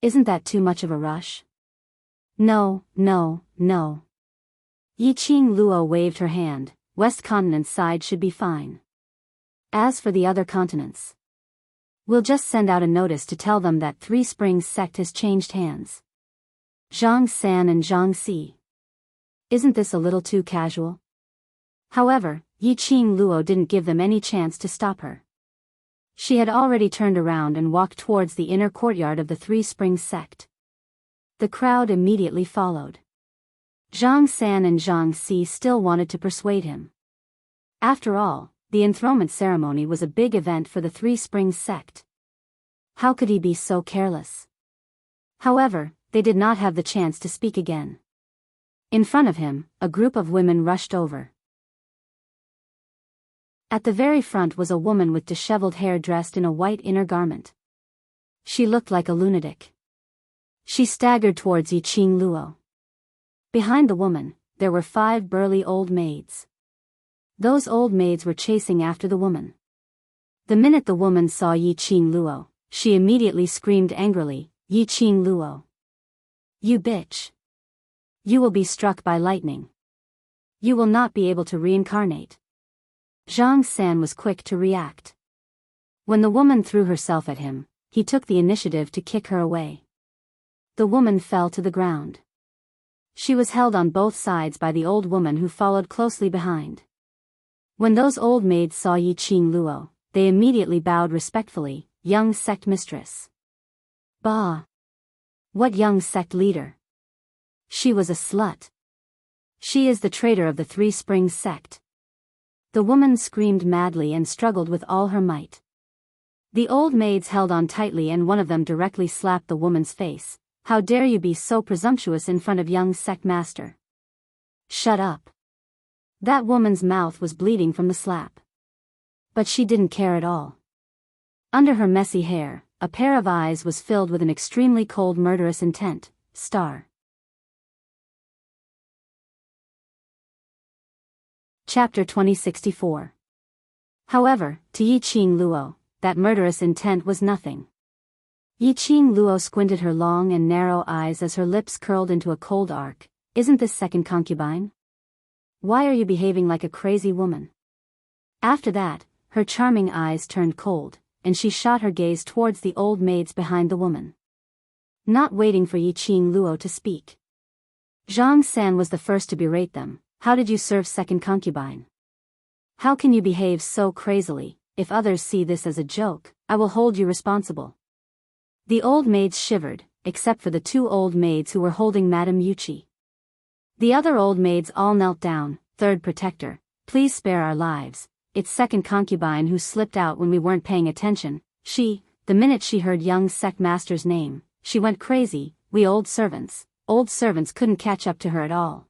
Isn't that too much of a rush? No. Yiqing Luo waved her hand. West Continent's side should be fine. As for the other continents, we'll just send out a notice to tell them that Three Springs sect has changed hands. Zhang San and Zhang Si. Isn't this a little too casual? However, Yiqing Luo didn't give them any chance to stop her. She had already turned around and walked towards the inner courtyard of the Three Springs sect. The crowd immediately followed. Zhang San and Zhang Si still wanted to persuade him. After all, the enthronement ceremony was a big event for the Three Springs sect. How could he be so careless? However, they did not have the chance to speak again. In front of him, a group of women rushed over. At the very front was a woman with disheveled hair dressed in a white inner garment. She looked like a lunatic. She staggered towards Yiqing Luo. Behind the woman, there were 5 burly old maids. Those old maids were chasing after the woman. The minute the woman saw Yiqing Luo, she immediately screamed angrily, Yiqing Luo. You bitch. You will be struck by lightning. You will not be able to reincarnate. Zhang San was quick to react. When the woman threw herself at him, he took the initiative to kick her away. The woman fell to the ground. She was held on both sides by the old woman who followed closely behind. When those old maids saw Yiqing Luo, they immediately bowed respectfully, young sect mistress. Bah! What young sect leader? She was a slut. She is the traitor of the Three Springs sect. The woman screamed madly and struggled with all her might. The old maids held on tightly and one of them directly slapped the woman's face. How dare you be so presumptuous in front of young sect master? Shut up. That woman's mouth was bleeding from the slap. But she didn't care at all. Under her messy hair, a pair of eyes was filled with an extremely cold murderous intent. Chapter 2064. However, to Yiqing Luo, that murderous intent was nothing. Yiqing Luo squinted her long and narrow eyes as her lips curled into a cold arc. Isn't this second concubine? Why are you behaving like a crazy woman? After that, her charming eyes turned cold, and she shot her gaze towards the old maids behind the woman. Not waiting for Yiqing Luo to speak, Zhang San was the first to berate them. How did you serve second concubine? How can you behave so crazily? If others see this as a joke, I will hold you responsible. The old maids shivered, except for the 2 old maids who were holding Madame Yuchi. The other old maids all knelt down. Third protector, please spare our lives. It's second concubine who slipped out when we weren't paying attention. The minute she heard young sect master's name, she went crazy. We old servants couldn't catch up to her at all.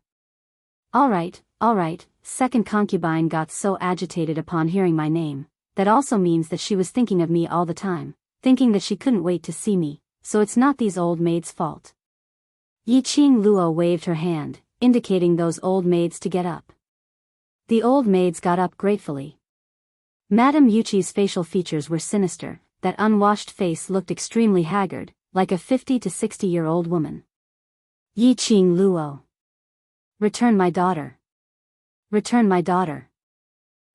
All right, second concubine got so agitated upon hearing my name. That also means that she was thinking of me all the time, thinking that she couldn't wait to see me, so it's not these old maids' fault. Yiqing Luo waved her hand, indicating those old maids to get up. The old maids got up gratefully. Madame Yuchi's facial features were sinister, that unwashed face looked extremely haggard, like a 50 to 60-year-old woman. Yiqing Luo. Return my daughter. Return my daughter.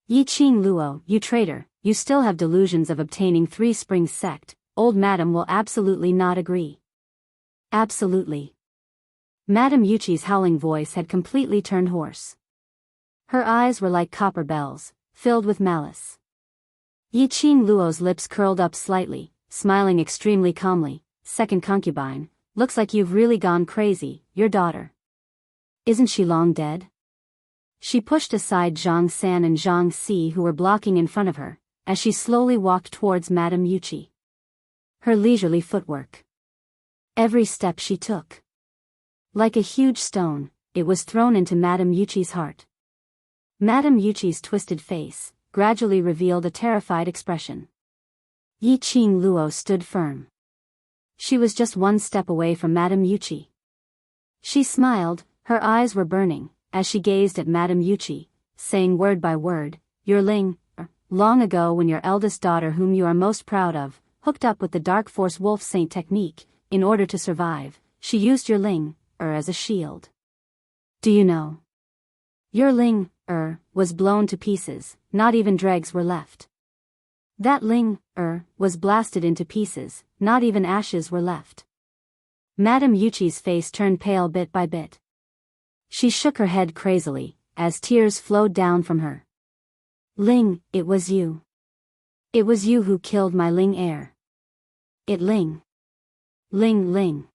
Yiqing Luo, you traitor, you still have delusions of obtaining Three Springs sect, old madam will absolutely not agree. Absolutely. Madame Yuchi's howling voice had completely turned hoarse. Her eyes were like copper bells, filled with malice. Yiqing Luo's lips curled up slightly, smiling extremely calmly. Second concubine, looks like you've really gone crazy, your daughter. Isn't she long dead? She pushed aside Zhang San and Zhang Si who were blocking in front of her, as she slowly walked towards Madame Yuchi. Her leisurely footwork. Every step she took. Like a huge stone, it was thrown into Madame Yuchi's heart. Madame Yuchi's twisted face gradually revealed a terrified expression. Yiqing Luo stood firm. She was just one step away from Madame Yuchi. She smiled, her eyes were burning, as she gazed at Madame Yuchi, saying word by word, Your Ling, long ago when your eldest daughter whom you are most proud of, hooked up with the Dark Force Wolf Saint technique, in order to survive, she used your Ling, as a shield. Do you know? Your Ling, was blown to pieces, not even dregs were left. That Ling, was blasted into pieces, not even ashes were left. Madame Yuchi's face turned pale bit by bit. She shook her head crazily, as tears flowed down from her. Ling, it was you. It was you who killed my Ling heir. It Ling. Ling Ling.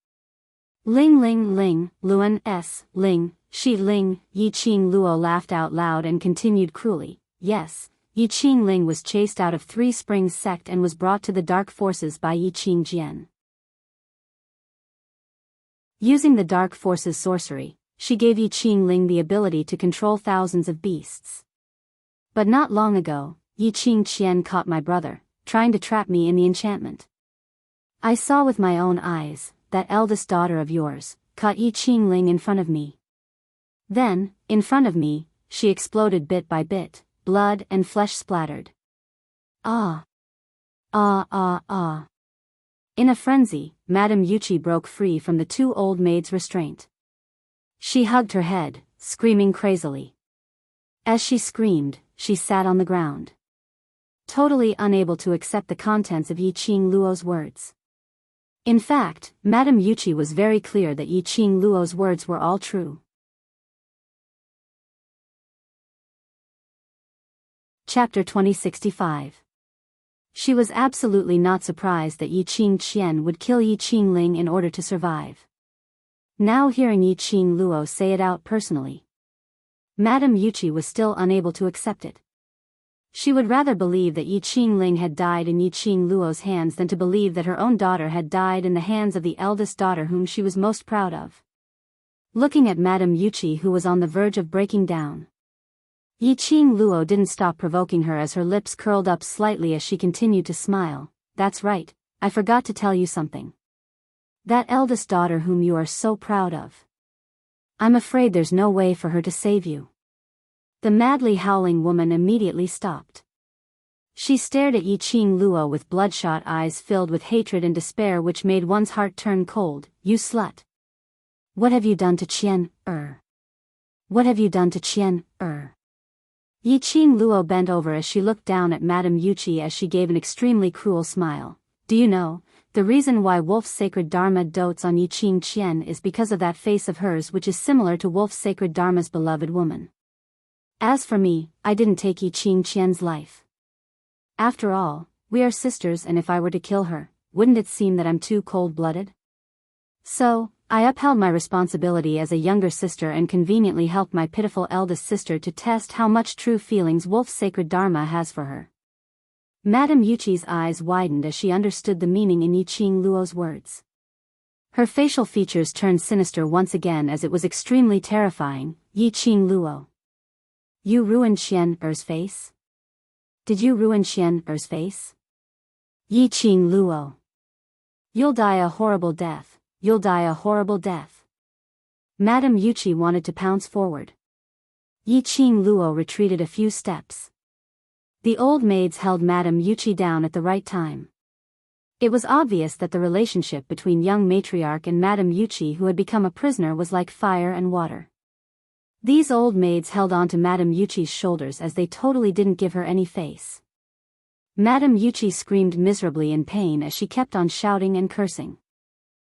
Ling Ling Ling, Luan S. Ling, she Ling, Yiqing Luo laughed out loud and continued cruelly, Yes, Yiqing Ling was chased out of Three Springs sect and was brought to the dark forces by Yiqing Jian. Using the dark forces sorcery, she gave Yiqing Ling the ability to control thousands of beasts. But not long ago, Yiqing Qian caught my brother, trying to trap me in the enchantment. I saw with my own eyes, that eldest daughter of yours, caught Yiqing Ling in front of me. Then, in front of me, she exploded bit by bit, blood and flesh splattered. Ah! Ah ah ah! In a frenzy, Madame Yuchi broke free from the two old maids' restraint. She hugged her head, screaming crazily. As she screamed, she sat on the ground. Totally unable to accept the contents of Yiqing Luo's words. In fact, Madame Yuchi was very clear that Yiqing Luo's words were all true. Chapter 2065. She was absolutely not surprised that Yiqing Qian would kill Yiqing Ling in order to survive. Now hearing Yiqing Luo say it out personally, Madame Yuchi was still unable to accept it. She would rather believe that Yiqing Ling had died in Yiqing Luo's hands than to believe that her own daughter had died in the hands of the eldest daughter whom she was most proud of. Looking at Madame Yuchi who was on the verge of breaking down, Yiqing Luo didn't stop provoking her as her lips curled up slightly as she continued to smile. That's right, I forgot to tell you something. That eldest daughter whom you are so proud of. I'm afraid there's no way for her to save you. The madly howling woman immediately stopped. She stared at Yiqing Luo with bloodshot eyes filled with hatred and despair which made one's heart turn cold. You slut! What have you done to Qian, What have you done to Qian, Yiqing Luo bent over as she looked down at Madame Yuchi as she gave an extremely cruel smile. Do you know, the reason why Wolf's sacred Dharma dotes on Yiqing Qian is because of that face of hers which is similar to Wolf's sacred Dharma's beloved woman. As for me, I didn't take Yiqing Qian's life. After all, we are sisters and if I were to kill her, wouldn't it seem that I'm too cold-blooded? So, I upheld my responsibility as a younger sister and conveniently helped my pitiful eldest sister to test how much true feelings Wolf's sacred Dharma has for her. Madame Yuchi's eyes widened as she understood the meaning in Yiqing Luo's words. Her facial features turned sinister once again as it was extremely terrifying. Yi Qing Luo. You ruined Xian Er's face? Did you ruin Xian Er's face? Yi Qing Luo. You'll die a horrible death, you'll die a horrible death. Madame Yuchi wanted to pounce forward. Yi Qing Luo retreated a few steps. The old maids held Madame Yuchi down at the right time. It was obvious that the relationship between young matriarch and Madame Yuchi, who had become a prisoner, was like fire and water. These old maids held on to Madame Yuchi's shoulders as they totally didn't give her any face. Madame Yuchi screamed miserably in pain as she kept on shouting and cursing.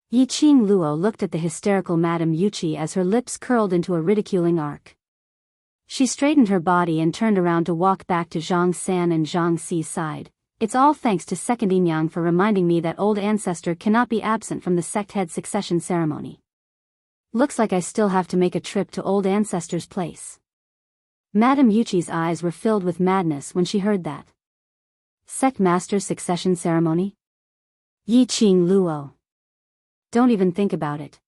Yi Qing Luo looked at the hysterical Madame Yuchi as her lips curled into a ridiculing arc. She straightened her body and turned around to walk back to Zhang San and Zhang Xi's side. It's all thanks to Second Yang for reminding me that old ancestor cannot be absent from the sect head succession ceremony. Looks like I still have to make a trip to old ancestor's place. Madame Yuchi's eyes were filled with madness when she heard that. Sect master succession ceremony? Yi Qing Luo. Don't even think about it.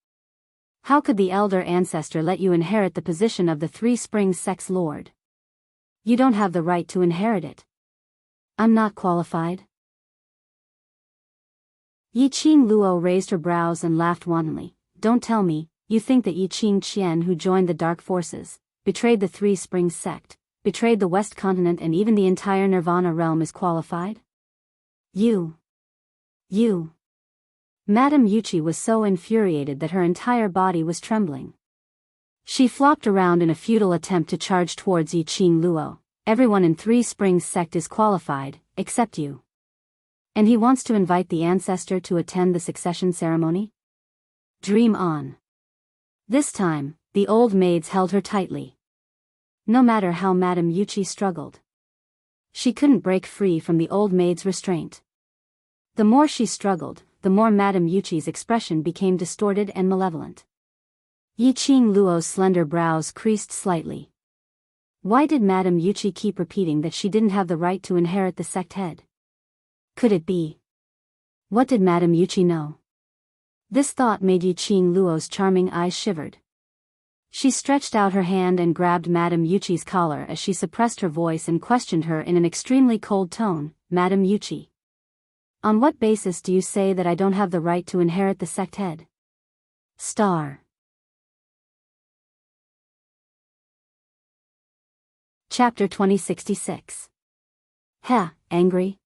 How could the elder ancestor let you inherit the position of the Three Springs sect's lord? You don't have the right to inherit it. I'm not qualified. Yi Qing Luo raised her brows and laughed wantonly. Don't tell me, you think that Yi Qing Qian, who joined the Dark Forces, betrayed the Three Springs sect, betrayed the West Continent and even the entire Nirvana realm, is qualified? You. Madame Yuchi was so infuriated that her entire body was trembling. She flopped around in a futile attempt to charge towards Yi Qing Luo. Everyone in Three Springs sect is qualified, except you. And he wants to invite the ancestor to attend the succession ceremony? Dream on. This time, the old maids held her tightly. No matter how Madame Yuchi struggled, she couldn't break free from the old maid's restraint. The more she struggled, the more Madame Yuchi's expression became distorted and malevolent. Yi Qing Luo's slender brows creased slightly. Why did Madame Yuchi keep repeating that she didn't have the right to inherit the sect head? Could it be? What did Madame Yuchi know? This thought made Yi Qing Luo's charming eyes shivered. She stretched out her hand and grabbed Madame Yuchi's collar as she suppressed her voice and questioned her in an extremely cold tone. Madame Yuchi. On what basis do you say that I don't have the right to inherit the sect head? Star. Chapter 2066. Heh, angry?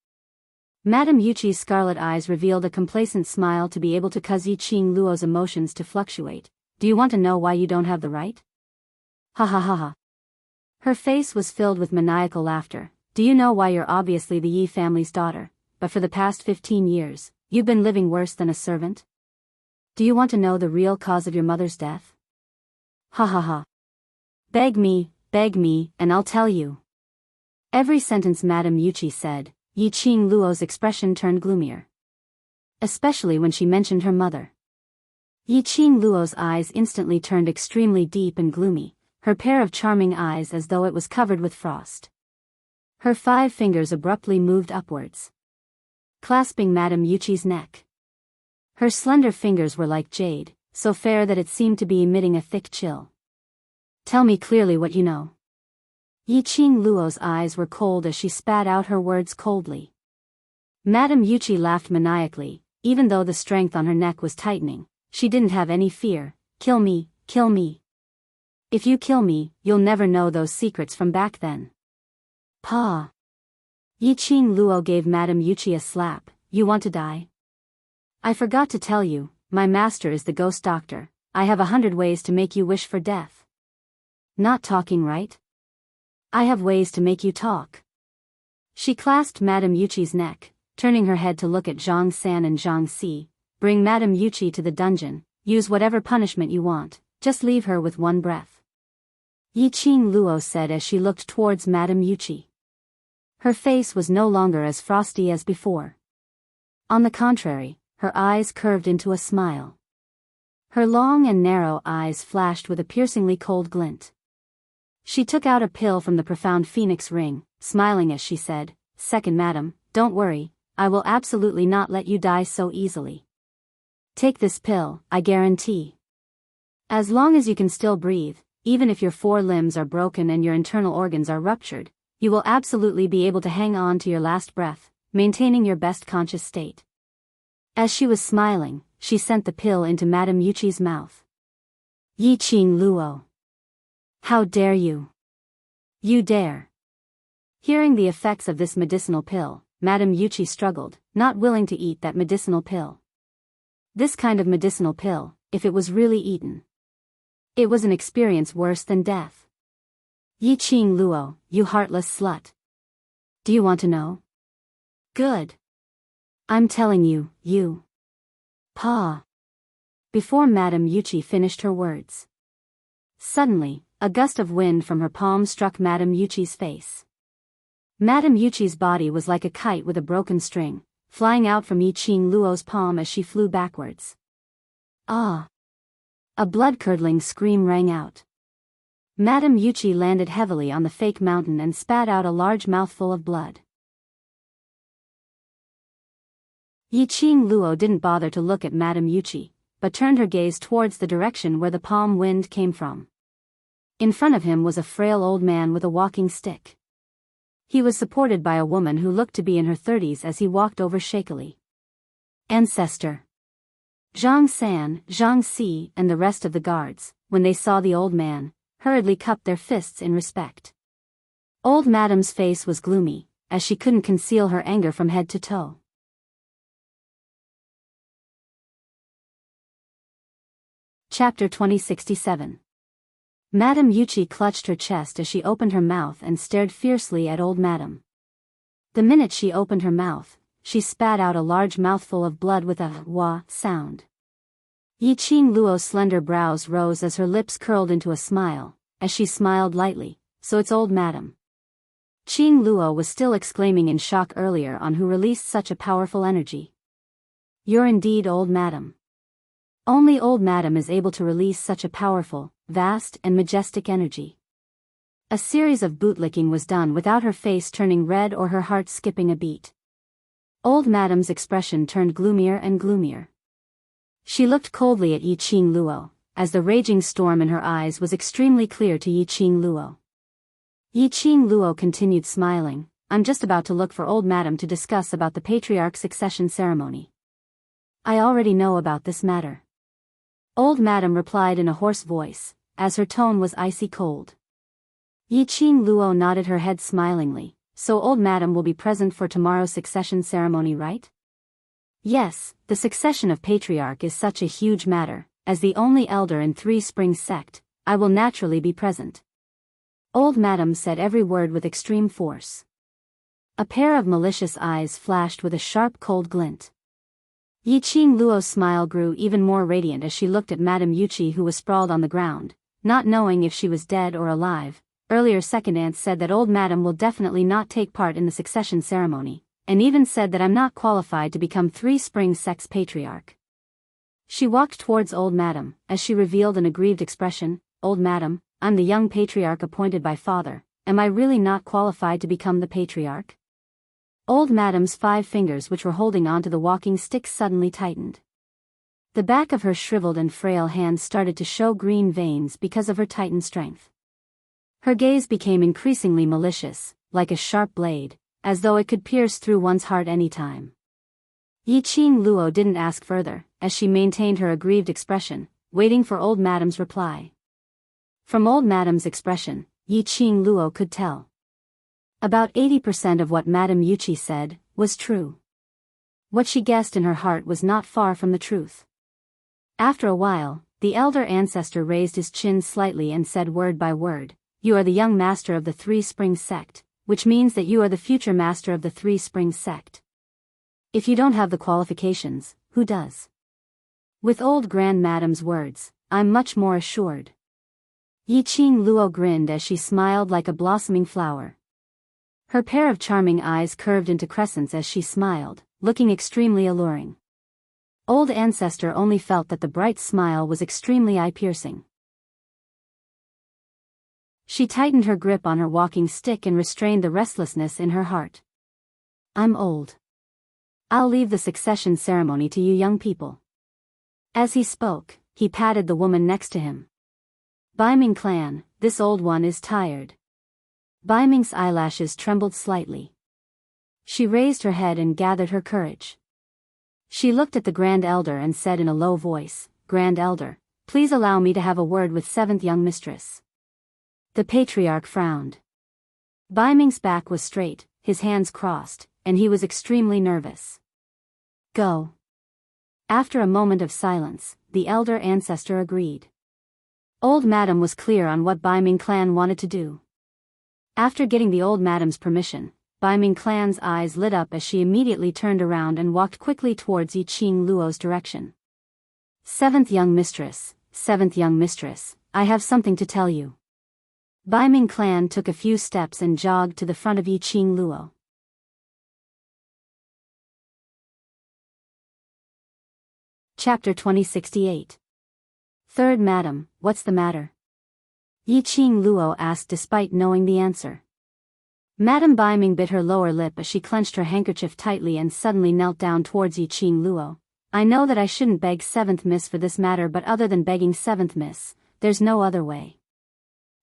Madame Yuchi's scarlet eyes revealed a complacent smile to be able to cause Yi Qing Luo's emotions to fluctuate. Do you want to know why you don't have the right? Ha ha ha ha. Her face was filled with maniacal laughter. Do you know why you're obviously the Yi family's daughter, but for the past 15 years, you've been living worse than a servant? Do you want to know the real cause of your mother's death? Ha ha ha. Beg me, and I'll tell you. Every sentence Madame Yuchi said, Yi Qing Luo's expression turned gloomier. Especially when she mentioned her mother. Yi Qing Luo's eyes instantly turned extremely deep and gloomy, her pair of charming eyes as though it was covered with frost. Her 5 fingers abruptly moved upwards, clasping Madame Yuchi's neck. Her slender fingers were like jade, so fair that it seemed to be emitting a thick chill. Tell me clearly what you know. Yi Qing Luo's eyes were cold as she spat out her words coldly. Madame Yuchi laughed maniacally. Even though the strength on her neck was tightening, she didn't have any fear. Kill me, kill me. If you kill me, you'll never know those secrets from back then. Pa. Yi Qing Luo gave Madame Yuchi a slap. You want to die? I forgot to tell you, my master is the ghost doctor. I have 100 ways to make you wish for death. Not talking, right? I have ways to make you talk. She clasped Madame Yuchi's neck, turning her head to look at Zhang San and Zhang Xi. Bring Madame Yuchi to the dungeon, use whatever punishment you want, just leave her with one breath. Yi Qing Luo said as she looked towards Madame Yuchi. Her face was no longer as frosty as before. On the contrary, her eyes curved into a smile. Her long and narrow eyes flashed with a piercingly cold glint. She took out a pill from the profound phoenix ring, smiling as she said, Second madam, don't worry, I will absolutely not let you die so easily. Take this pill, I guarantee. As long as you can still breathe, even if your 4 limbs are broken and your internal organs are ruptured, you will absolutely be able to hang on to your last breath, maintaining your best conscious state. As she was smiling, she sent the pill into Madame Yuchi's mouth. Yiqing Luo. How dare you? You dare. Hearing the effects of this medicinal pill, Madame Yuchi struggled, not willing to eat that medicinal pill. This kind of medicinal pill, if it was really eaten, it was an experience worse than death. Yiqing Luo, you heartless slut. Do you want to know? Good. I'm telling you, you. Pa. Before Madame Yuchi finished her words, suddenly, a gust of wind from her palm struck Madame Yuchi's face. Madame Yuchi's body was like a kite with a broken string, flying out from Yiqing Luo's palm as she flew backwards. Ah! A blood-curdling scream rang out. Madame Yuchi landed heavily on the fake mountain and spat out a large mouthful of blood. Yiqing Luo didn't bother to look at Madame Yuchi, but turned her gaze towards the direction where the palm wind came from. In front of him was a frail old man with a walking stick. He was supported by a woman who looked to be in her 30s as he walked over shakily. Ancestor. Zhang San, Zhang Si, and the rest of the guards, when they saw the old man, hurriedly cupped their fists in respect. Old Madame's face was gloomy, as she couldn't conceal her anger from head to toe. Chapter 2067. Madame Yuchi clutched her chest as she opened her mouth and stared fiercely at old Madame. The minute she opened her mouth, she spat out a large mouthful of blood with a wah sound. Yiqing Luo's slender brows rose as her lips curled into a smile, as she smiled lightly, so it's old Madame. Qing Luo was still exclaiming in shock earlier on who released such a powerful energy. You're indeed old Madame. Only old Madame is able to release such a powerful, vast and majestic energy. A series of bootlicking was done without her face turning red or her heart skipping a beat. Old Madame's expression turned gloomier and gloomier. She looked coldly at Yiqing Luo, as the raging storm in her eyes was extremely clear to Yiqing Luo. Yiqing Luo continued smiling, I'm just about to look for old Madame to discuss about the patriarch succession ceremony. I already know about this matter. Old Madame replied in a hoarse voice, as her tone was icy cold. Yiqing Luo nodded her head smilingly, so old Madame will be present for tomorrow's succession ceremony, right? Yes, the succession of patriarch is such a huge matter, as the only elder in Three Springs sect, I will naturally be present. Old Madame said every word with extreme force. A pair of malicious eyes flashed with a sharp cold glint. Yiqing Luo's smile grew even more radiant as she looked at Madame Yuchi, who was sprawled on the ground, not knowing if she was dead or alive. Earlier second aunt said that old Madame will definitely not take part in the succession ceremony, and even said that I'm not qualified to become Three Springs sect's patriarch. She walked towards old Madame, as she revealed an aggrieved expression, Old Madame, I'm the young patriarch appointed by father, am I really not qualified to become the patriarch? Old Madame's 5 fingers which were holding onto the walking stick suddenly tightened. The back of her shriveled and frail hands started to show green veins because of her tightened strength. Her gaze became increasingly malicious, like a sharp blade, as though it could pierce through one's heart any time. Yiqing Luo didn't ask further, as she maintained her aggrieved expression, waiting for old Madame's reply. From old Madame's expression, Yiqing Luo could tell. About 80% of what Madame Yuchi said was true. What she guessed in her heart was not far from the truth. After a while, the elder ancestor raised his chin slightly and said word by word, You are the young master of the Three Springs sect, which means that you are the future master of the Three Springs sect. If you don't have the qualifications, who does? With old Grand Madame's words, I'm much more assured. Yiqing Luo grinned as she smiled like a blossoming flower. Her pair of charming eyes curved into crescents as she smiled, looking extremely alluring. Old ancestor only felt that the bright smile was extremely eye-piercing. She tightened her grip on her walking stick and restrained the restlessness in her heart. I'm old. I'll leave the succession ceremony to you young people. As he spoke, he patted the woman next to him. Bai Ming clan, this old one is tired. Bai Ming's eyelashes trembled slightly. She raised her head and gathered her courage. She looked at the Grand Elder and said in a low voice, Grand Elder, please allow me to have a word with seventh young mistress. The patriarch frowned. Bai Ming's back was straight, his hands crossed, and he was extremely nervous. Go. After a moment of silence, the elder ancestor agreed. Old Madam was clear on what Bai Ming clan wanted to do. After getting the old madam's permission, Bai Ming clan's eyes lit up as she immediately turned around and walked quickly towards Yi Qing Luo's direction. Seventh young mistress, I have something to tell you. Bai Ming clan took a few steps and jogged to the front of Yi Qing Luo. Chapter 2068. Third Madam, what's the matter? Yi Qing Luo asked despite knowing the answer. Madame Bai Ming bit her lower lip as she clenched her handkerchief tightly and suddenly knelt down towards Yi Qing Luo. I know that I shouldn't beg seventh miss for this matter, but other than begging seventh miss, there's no other way.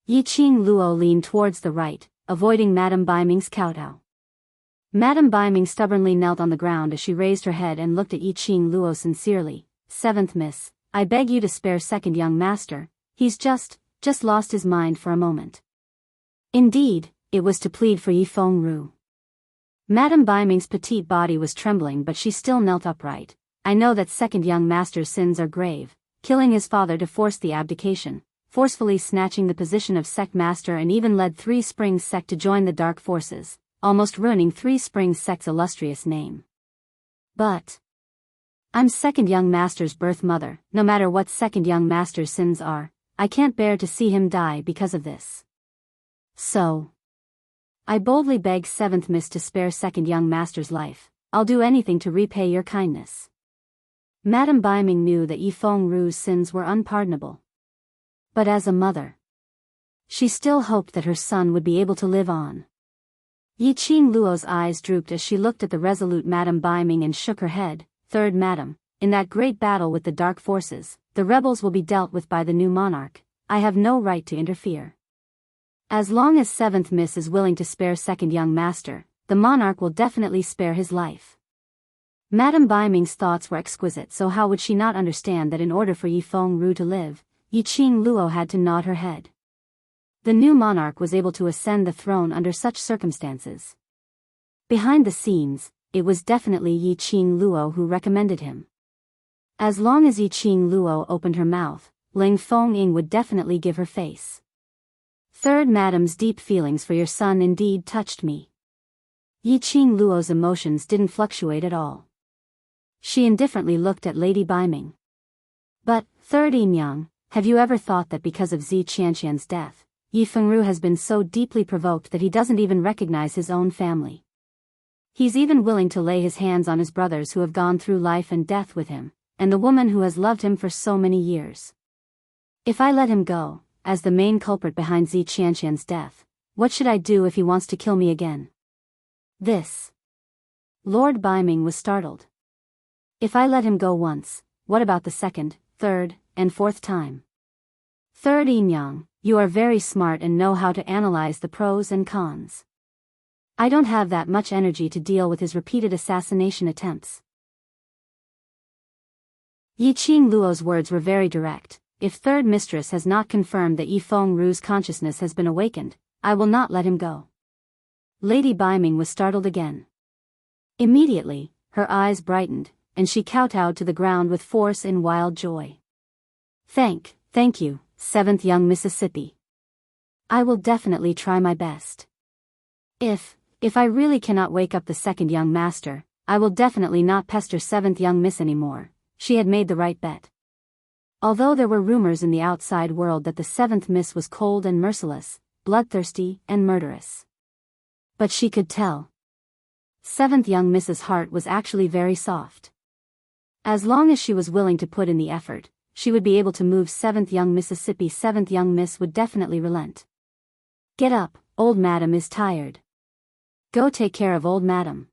Yi Qing Luo leaned towards the right, avoiding Madame Bai Ming's kowtow. Madame Bai Ming stubbornly knelt on the ground as she raised her head and looked at Yi Qing Luo sincerely. Seventh miss, I beg you to spare second young master, he's just lost his mind for a moment. Indeed, it was to plead for Yi Fengru. Madame Bai Ming's petite body was trembling, but she still knelt upright. I know that second young master's sins are grave, killing his father to force the abdication, forcefully snatching the position of sect master, and even led Three Springs sect to join the dark forces, almost ruining Three Springs sect's illustrious name. But I'm second young master's birth mother. No matter what second young master's sins are, I can't bear to see him die because of this. So I boldly beg seventh miss to spare second young master's life. I'll do anything to repay your kindness. Madame Bai Ming knew that Yi Fengru's sins were unpardonable. But as a mother, she still hoped that her son would be able to live on. Yi Qing Luo's eyes drooped as she looked at the resolute Madame Bai Ming and shook her head. Third Madam, in that great battle with the dark forces, the rebels will be dealt with by the new monarch. I have no right to interfere. As long as seventh miss is willing to spare second young master, the monarch will definitely spare his life. Madame Bai Ming's thoughts were exquisite, so how would she not understand that in order for Yi Fengru to live, Yi Qing Luo had to nod her head. The new monarch was able to ascend the throne under such circumstances. Behind the scenes, it was definitely Yi Qing Luo who recommended him. As long as Yi Qing Luo opened her mouth, Ling Fengying would definitely give her face. Third Madam's deep feelings for your son indeed touched me. Yi Qing Luo's emotions didn't fluctuate at all. She indifferently looked at Lady Bai Ming. But, Third Enyang, have you ever thought that because of Zi Qianqian's death, Yi Fengru has been so deeply provoked that he doesn't even recognize his own family? He's even willing to lay his hands on his brothers who have gone through life and death with him, and the woman who has loved him for so many years. If I let him go, as the main culprit behind Zi Qianqian's death, what should I do if he wants to kill me again? This. Lord Bai Ming was startled. If I let him go once, what about the second, third, and fourth time? Third Enyang, you are very smart and know how to analyze the pros and cons. I don't have that much energy to deal with his repeated assassination attempts. Yi Qing Luo's words were very direct. If third mistress has not confirmed that Yi Fengru's consciousness has been awakened, I will not let him go. Lady Bai Ming was startled again. Immediately, her eyes brightened, and she kowtowed to the ground with force in wild joy. Thank you, seventh young Mississippi. I will definitely try my best. If I really cannot wake up the second young master, I will definitely not pester seventh young miss anymore. She had made the right bet. Although there were rumors in the outside world that the seventh miss was cold and merciless, bloodthirsty and murderous. But she could tell. Seventh young miss's heart was actually very soft. As long as she was willing to put in the effort, she would be able to move seventh young Mississippi. Seventh young miss would definitely relent. Get up, old madam is tired. Go take care of old madam.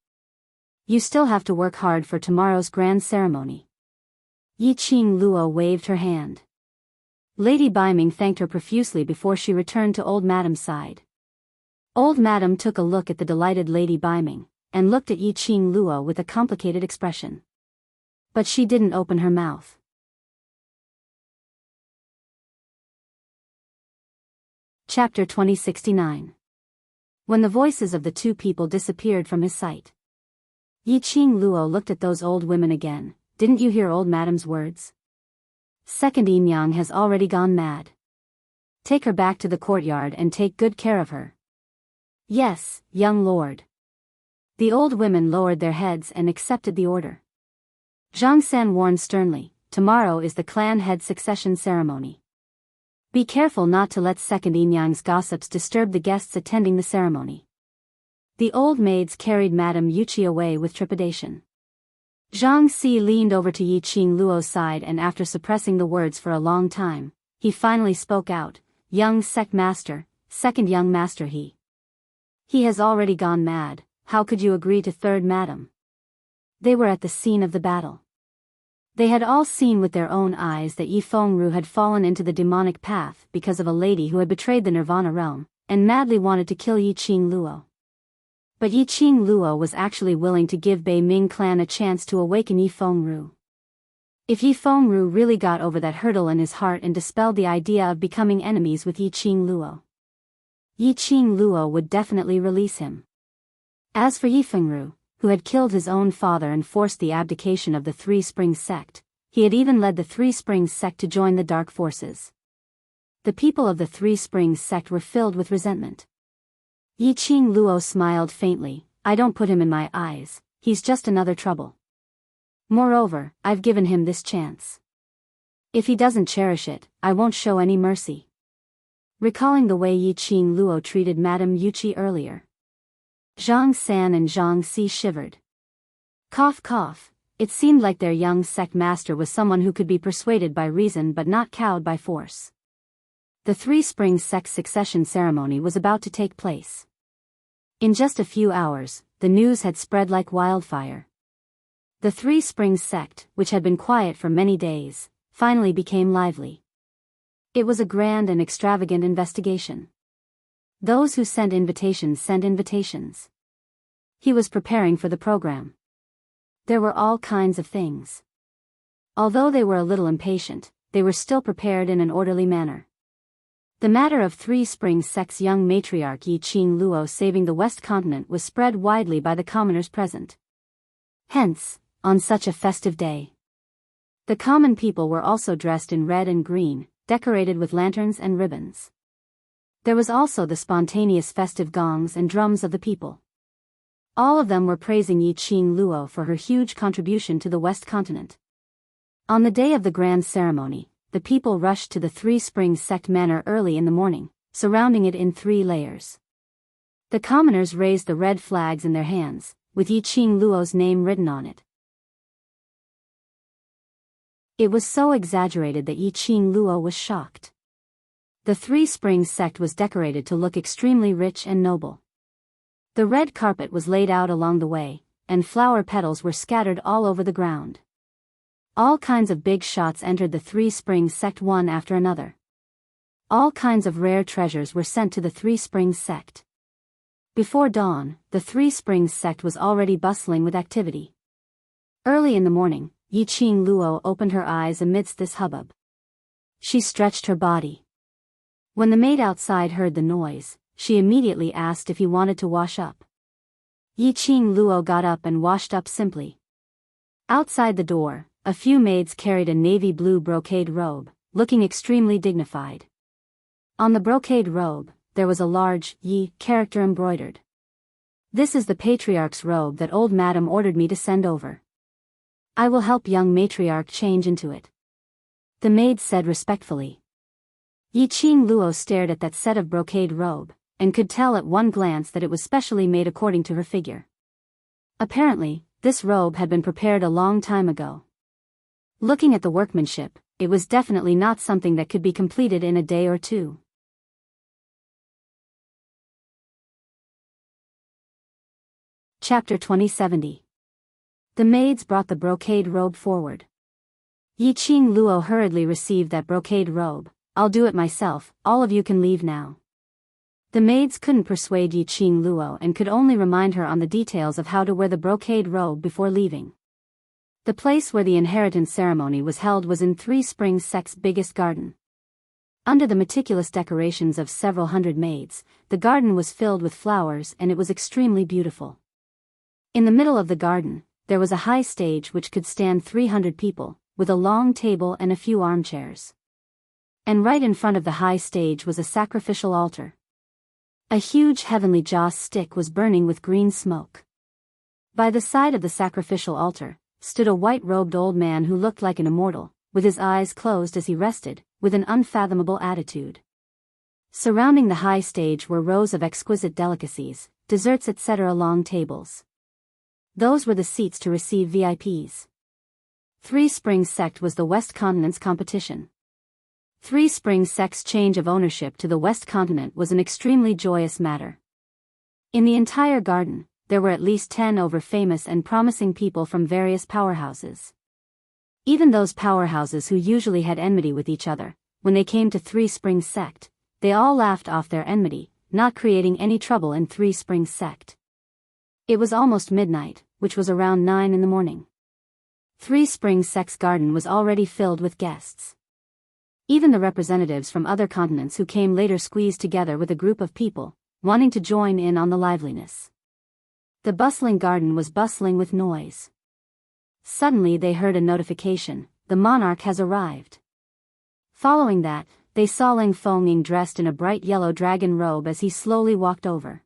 You still have to work hard for tomorrow's grand ceremony. Yi Qing Luo waved her hand. Lady Biming thanked her profusely before she returned to old Madam's side. Old Madam took a look at the delighted Lady Biming, and looked at Yi Qing Luo with a complicated expression. But she didn't open her mouth. Chapter 2069. When the voices of the two people disappeared from his sight, Yi Qing Luo looked at those old women again. Didn't you hear old Madam's words? Second Enyang has already gone mad. Take her back to the courtyard and take good care of her. Yes, young lord. The old women lowered their heads and accepted the order. Zhang San warned sternly, tomorrow is the clan head succession ceremony. Be careful not to let Second Enyang's gossips disturb the guests attending the ceremony. The old maids carried Madame Yuqi away with trepidation. Zhang Si leaned over to Yi Qing Luo's side and after suppressing the words for a long time, he finally spoke out, young sect master, second young master he has already gone mad, how could you agree to third madam? They were at the scene of the battle. They had all seen with their own eyes that Yi Fengru had fallen into the demonic path because of a lady who had betrayed the Nirvana realm, and madly wanted to kill Yi Qing Luo. But Yi Qing Luo was actually willing to give Bei Ming clan a chance to awaken Yi Fengru. If Yi Fengru really got over that hurdle in his heart and dispelled the idea of becoming enemies with Yi Qing Luo, Yi Qing Luo would definitely release him. As for Yi Fengru, who had killed his own father and forced the abdication of the Three Springs sect, he had even led the Three Springs sect to join the dark forces. The people of the Three Springs sect were filled with resentment. Yi Qing Luo smiled faintly, I don't put him in my eyes, he's just another trouble. Moreover, I've given him this chance. If he doesn't cherish it, I won't show any mercy. Recalling the way Yi Qing Luo treated Madame Yuqi earlier, Zhang San and Zhang Si shivered. Cough cough, it seemed like their young sect master was someone who could be persuaded by reason but not cowed by force. The Three Springs sect succession ceremony was about to take place. In just a few hours, the news had spread like wildfire. The Three Springs sect, which had been quiet for many days, finally became lively. It was a grand and extravagant investigation. Those who sent invitations sent invitations. He was preparing for the program. There were all kinds of things. Although they were a little impatient, they were still prepared in an orderly manner. The matter of Three Springs sect's young matriarch Yi Qing Luo saving the West Continent was spread widely by the commoners present. Hence, on such a festive day, the common people were also dressed in red and green, decorated with lanterns and ribbons. There was also the spontaneous festive gongs and drums of the people. All of them were praising Yi Qing Luo for her huge contribution to the West Continent. On the day of the grand ceremony, the people rushed to the Three Springs sect manor early in the morning, surrounding it in 3 layers. The commoners raised the red flags in their hands, with Yi Qing Luo's name written on it. It was so exaggerated that Yi Qing Luo was shocked. The Three Springs sect was decorated to look extremely rich and noble. The red carpet was laid out along the way, and flower petals were scattered all over the ground. All kinds of big shots entered the Three Springs sect one after another. All kinds of rare treasures were sent to the Three Springs sect. Before dawn, the Three Springs sect was already bustling with activity. Early in the morning, Yi Qing Luo opened her eyes amidst this hubbub. She stretched her body. When the maid outside heard the noise, she immediately asked if he wanted to wash up. Yi Qing Luo got up and washed up simply. Outside the door, a few maids carried a navy blue brocade robe, looking extremely dignified. On the brocade robe, there was a large Yi character embroidered. This is the patriarch's robe that old madam ordered me to send over. I will help young matriarch change into it. The maid said respectfully. Yi Qing Luo stared at that set of brocade robe, and could tell at one glance that it was specially made according to her figure. Apparently, this robe had been prepared a long time ago. Looking at the workmanship, it was definitely not something that could be completed in a day or two. Chapter 2070. The maids brought the brocade robe forward. Yi Qing Luo hurriedly received that brocade robe. "I'll do it myself, all of you can leave now." The maids couldn't persuade Yi Qing Luo and could only remind her on the details of how to wear the brocade robe before leaving. The place where the inheritance ceremony was held was in Three Springs Sect's biggest garden. Under the meticulous decorations of several hundred maids, the garden was filled with flowers and it was extremely beautiful. In the middle of the garden, there was a high stage which could stand 300 people, with a long table and a few armchairs. And right in front of the high stage was a sacrificial altar. A huge heavenly joss stick was burning with green smoke. By the side of the sacrificial altar, stood a white-robed old man who looked like an immortal, with his eyes closed as he rested, with an unfathomable attitude. Surrounding the high stage were rows of exquisite delicacies, desserts etc. long tables. Those were the seats to receive VIPs. Three Springs Sect was the West Continent's competition. Three Springs Sect's change of ownership to the West Continent was an extremely joyous matter. In the entire garden, there were at least 10 famous and promising people from various powerhouses. Even those powerhouses who usually had enmity with each other, when they came to Three Springs Sect, they all laughed off their enmity, not creating any trouble in Three Springs Sect. It was almost midnight, which was around 9 in the morning. Three Springs Sect's garden was already filled with guests. Even the representatives from other continents who came later squeezed together with a group of people, wanting to join in on the liveliness. The bustling garden was bustling with noise. Suddenly they heard a notification: the monarch has arrived. Following that, they saw Ling Fengying dressed in a bright yellow dragon robe as he slowly walked over.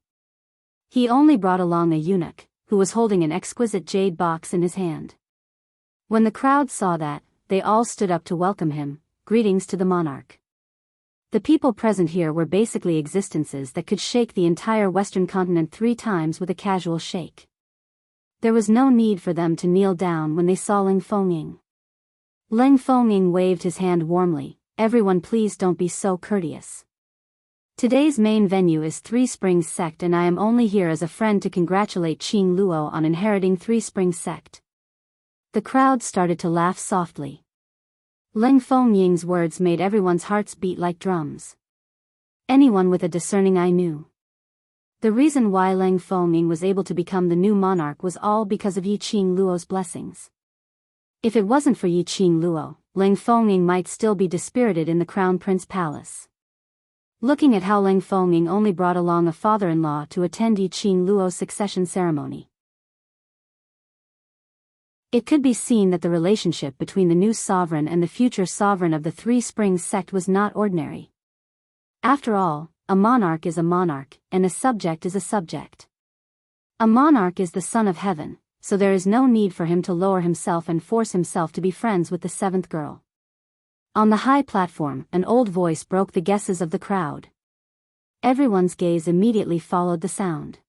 He only brought along a eunuch, who was holding an exquisite jade box in his hand. When the crowd saw that, they all stood up to welcome him. Greetings to the monarch. The people present here were basically existences that could shake the entire Western continent 3 times with a casual shake. There was no need for them to kneel down when they saw Ling Fengying. Ling Fengying waved his hand warmly. "Everyone, please don't be so courteous. Today's main venue is Three Springs Sect and I am only here as a friend to congratulate Qing Luo on inheriting Three Springs Sect." The crowd started to laugh softly. Ling Fengying's words made everyone's hearts beat like drums. Anyone with a discerning eye knew. The reason why Ling Fengying was able to become the new monarch was all because of Yi Qing Luo's blessings. If it wasn't for Yi Qing Luo, Ling Fengying might still be dispirited in the Crown Prince Palace. Looking at how Ling Fengying only brought along a father-in-law to attend Yi Qing Luo's succession ceremony, it could be seen that the relationship between the new sovereign and the future sovereign of the Three Springs Sect was not ordinary. After all, a monarch is a monarch, and a subject is a subject. A monarch is the son of heaven, so there is no need for him to lower himself and force himself to be friends with the 7th girl. On the high platform, an old voice broke the guesses of the crowd. Everyone's gaze immediately followed the sound.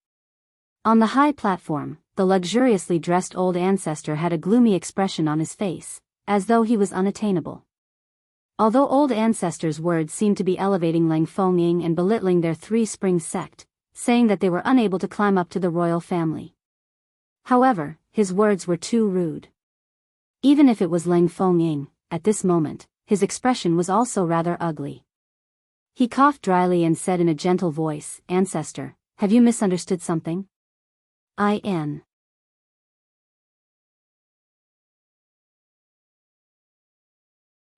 On the high platform, the luxuriously dressed old ancestor had a gloomy expression on his face, as though he was unattainable. Although old ancestor's words seemed to be elevating Ling Fengying and belittling their Three Springs Sect, saying that they were unable to climb up to the royal family. However, his words were too rude. Even if it was Ling Fengying, at this moment, his expression was also rather ugly. He coughed dryly and said in a gentle voice, "Ancestor, have you misunderstood something?" In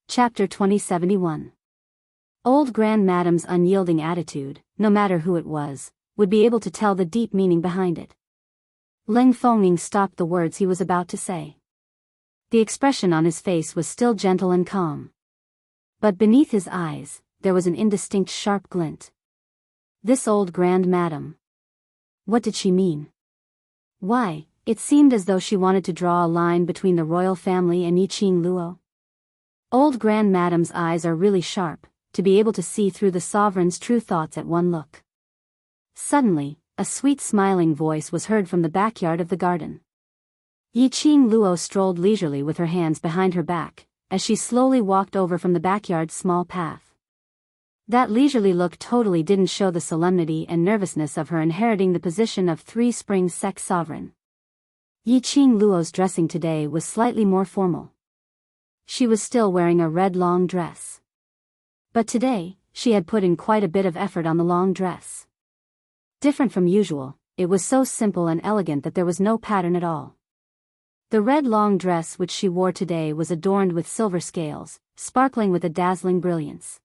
Chapter 2071. Old Grand Madame's unyielding attitude, no matter who it was, would be able to tell the deep meaning behind it. Ling Fengying stopped the words he was about to say. The expression on his face was still gentle and calm. But beneath his eyes, there was an indistinct sharp glint. This old Grand Madame. What did she mean? Why, it seemed as though she wanted to draw a line between the royal family and Yi Qing Luo. Old Grand Madame's eyes are really sharp, to be able to see through the sovereign's true thoughts at one look. Suddenly, a sweet smiling voice was heard from the backyard of the garden. Yi Qing Luo strolled leisurely with her hands behind her back, as she slowly walked over from the backyard's small path. That leisurely look totally didn't show the solemnity and nervousness of her inheriting the position of Three Springs Sect sovereign. Yi Qing Luo's dressing today was slightly more formal. she was still wearing a red long dress. But today, she had put in quite a bit of effort on the long dress. Different from usual, it was so simple and elegant that there was no pattern at all. The red long dress which she wore today was adorned with silver scales, sparkling with a dazzling brilliance.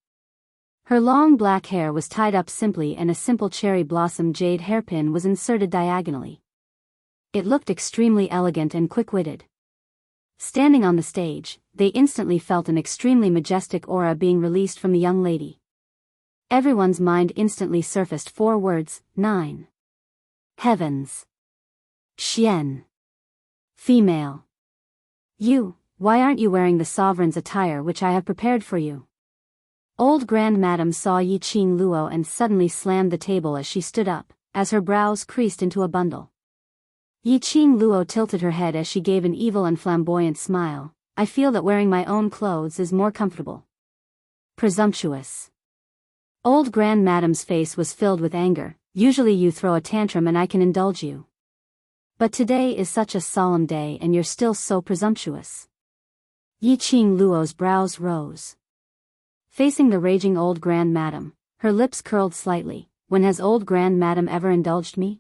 Her long black hair was tied up simply and a simple cherry blossom jade hairpin was inserted diagonally. It looked extremely elegant and quick-witted. Standing on the stage, they instantly felt an extremely majestic aura being released from the young lady. Everyone's mind instantly surfaced 4 words, 9. Heavens. Xian. Female. You, why aren't you wearing the sovereign's attire which I have prepared for you? Old Grand Madam saw Yi Qing Luo and suddenly slammed the table as she stood up, as her brows creased into a bundle. Yi Qing Luo tilted her head as she gave an evil and flamboyant smile. I feel that wearing my own clothes is more comfortable. Presumptuous. Old Grand Madam's face was filled with anger. Usually you throw a tantrum and I can indulge you. But today is such a solemn day and you're still so presumptuous. Yi Qing Luo's brows rose. Facing the raging Old Grand Madam, her lips curled slightly. When has Old Grand Madam ever indulged me?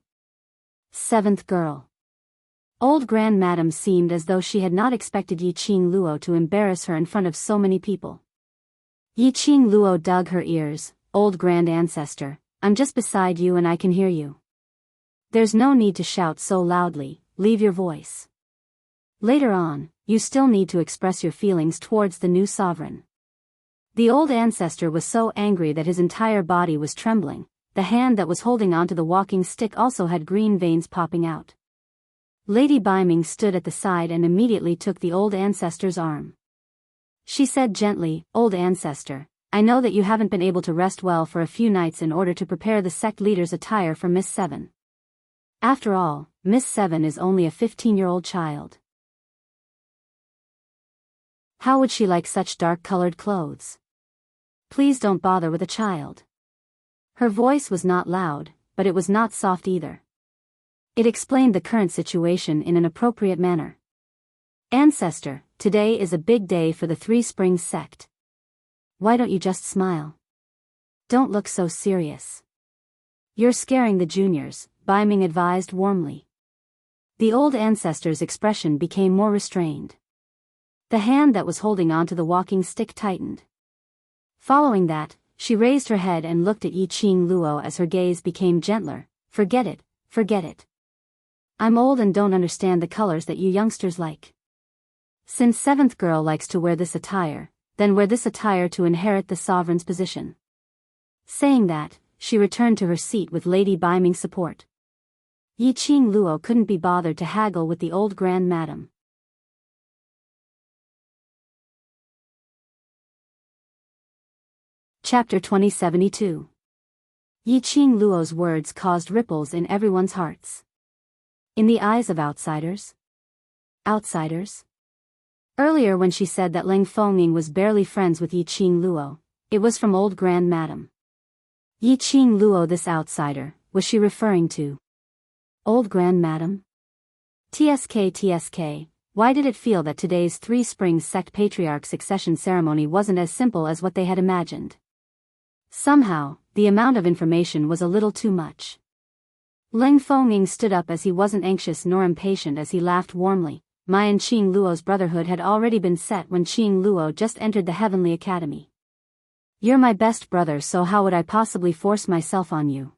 7th girl. Old Grand Madam seemed as though she had not expected Yi Qing Luo to embarrass her in front of so many people. Yi Qing Luo dug her ears. Old Grand Ancestor, I'm just beside you and I can hear you. There's no need to shout so loudly, leave your voice. Later on, you still need to express your feelings towards the new sovereign. The old ancestor was so angry that his entire body was trembling. The hand that was holding onto the walking stick also had green veins popping out. Lady Biming stood at the side and immediately took the old ancestor's arm. She said gently, Old Ancestor, I know that you haven't been able to rest well for a few nights in order to prepare the sect leader's attire for Miss 7. After all, Miss 7 is only a 15-year-old child. How would she like such dark-colored clothes? Please don't bother with a child. Her voice was not loud, but it was not soft either. It explained the current situation in an appropriate manner. Ancestor, today is a big day for the Three Springs sect. Why don't you just smile? Don't look so serious. You're scaring the juniors, Biming advised warmly. The old ancestor's expression became more restrained. The hand that was holding onto the walking stick tightened. Following that, she raised her head and looked at Yi Qing Luo as her gaze became gentler. Forget it, forget it. I'm old and don't understand the colors that you youngsters like. Since 7th girl likes to wear this attire, then wear this attire to inherit the sovereign's position. Saying that, she returned to her seat with Lady Biming's support. Yi Qing Luo couldn't be bothered to haggle with the old Grand Madam. Chapter 2072. Yi Qing Luo's words caused ripples in everyone's hearts. In the eyes of outsiders? Outsiders? Earlier when she said that Leng Fengming was barely friends with Yi Qing Luo, it was from old Grand Madam. Yi Qing Luo, this outsider, was she referring to? Old Grand Madam? TSK, why did it feel that today's Three Springs sect patriarch succession ceremony wasn't as simple as what they had imagined? Somehow, the amount of information was a little too much. Leng Fengming stood up as he wasn't anxious nor impatient as he laughed warmly. My and Qing Luo's brotherhood had already been set when Qing Luo just entered the Heavenly Academy. You're my best brother, so how would I possibly force myself on you?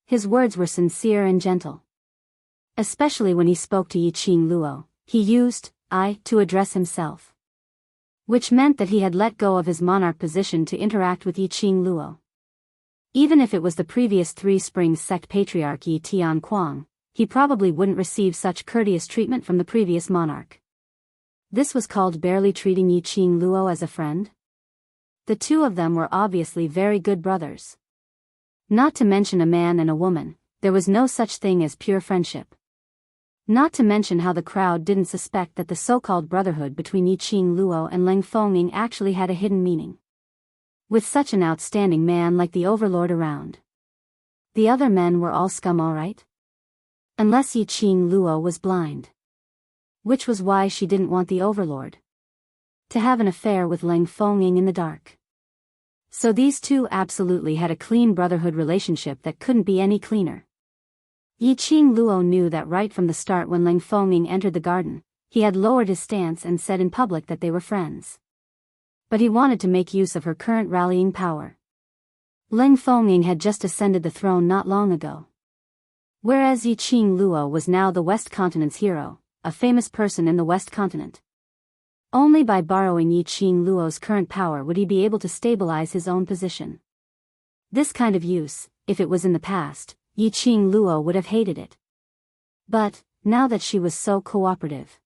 His words were sincere and gentle. Especially when he spoke to Yi Qing Luo, he used I to address himself. Which meant that he had let go of his monarch position to interact with Yi Qing Luo. Even if it was the previous Three Springs sect patriarch Yi Tianquang, he probably wouldn't receive such courteous treatment from the previous monarch. This was called barely treating Yi Qing Luo as a friend? The two of them were obviously very good brothers. Not to mention a man and a woman, there was no such thing as pure friendship. Not to mention how the crowd didn't suspect that the so-called brotherhood between Yi Qing Luo and Leng Fengming actually had a hidden meaning. With such an outstanding man like the overlord around. The other men were all scum, all right? Unless Yi Qing Luo was blind. Which was why she didn't want the overlord. to have an affair with Leng Fengying in the dark. So these two absolutely had a clean brotherhood relationship that couldn't be any cleaner. Yiqing Luo knew that right from the start when Leng Fengying entered the garden, he had lowered his stance and said in public that they were friends. But he wanted to make use of her current rallying power. Leng Fengying had just ascended the throne not long ago. Whereas Yiqing Luo was now the West Continent's hero, a famous person in the West Continent. Only by borrowing Yiqing Luo's current power would he be able to stabilize his own position. This kind of use, if it was in the past, Yiqing Luo would have hated it. But, now that she was so cooperative,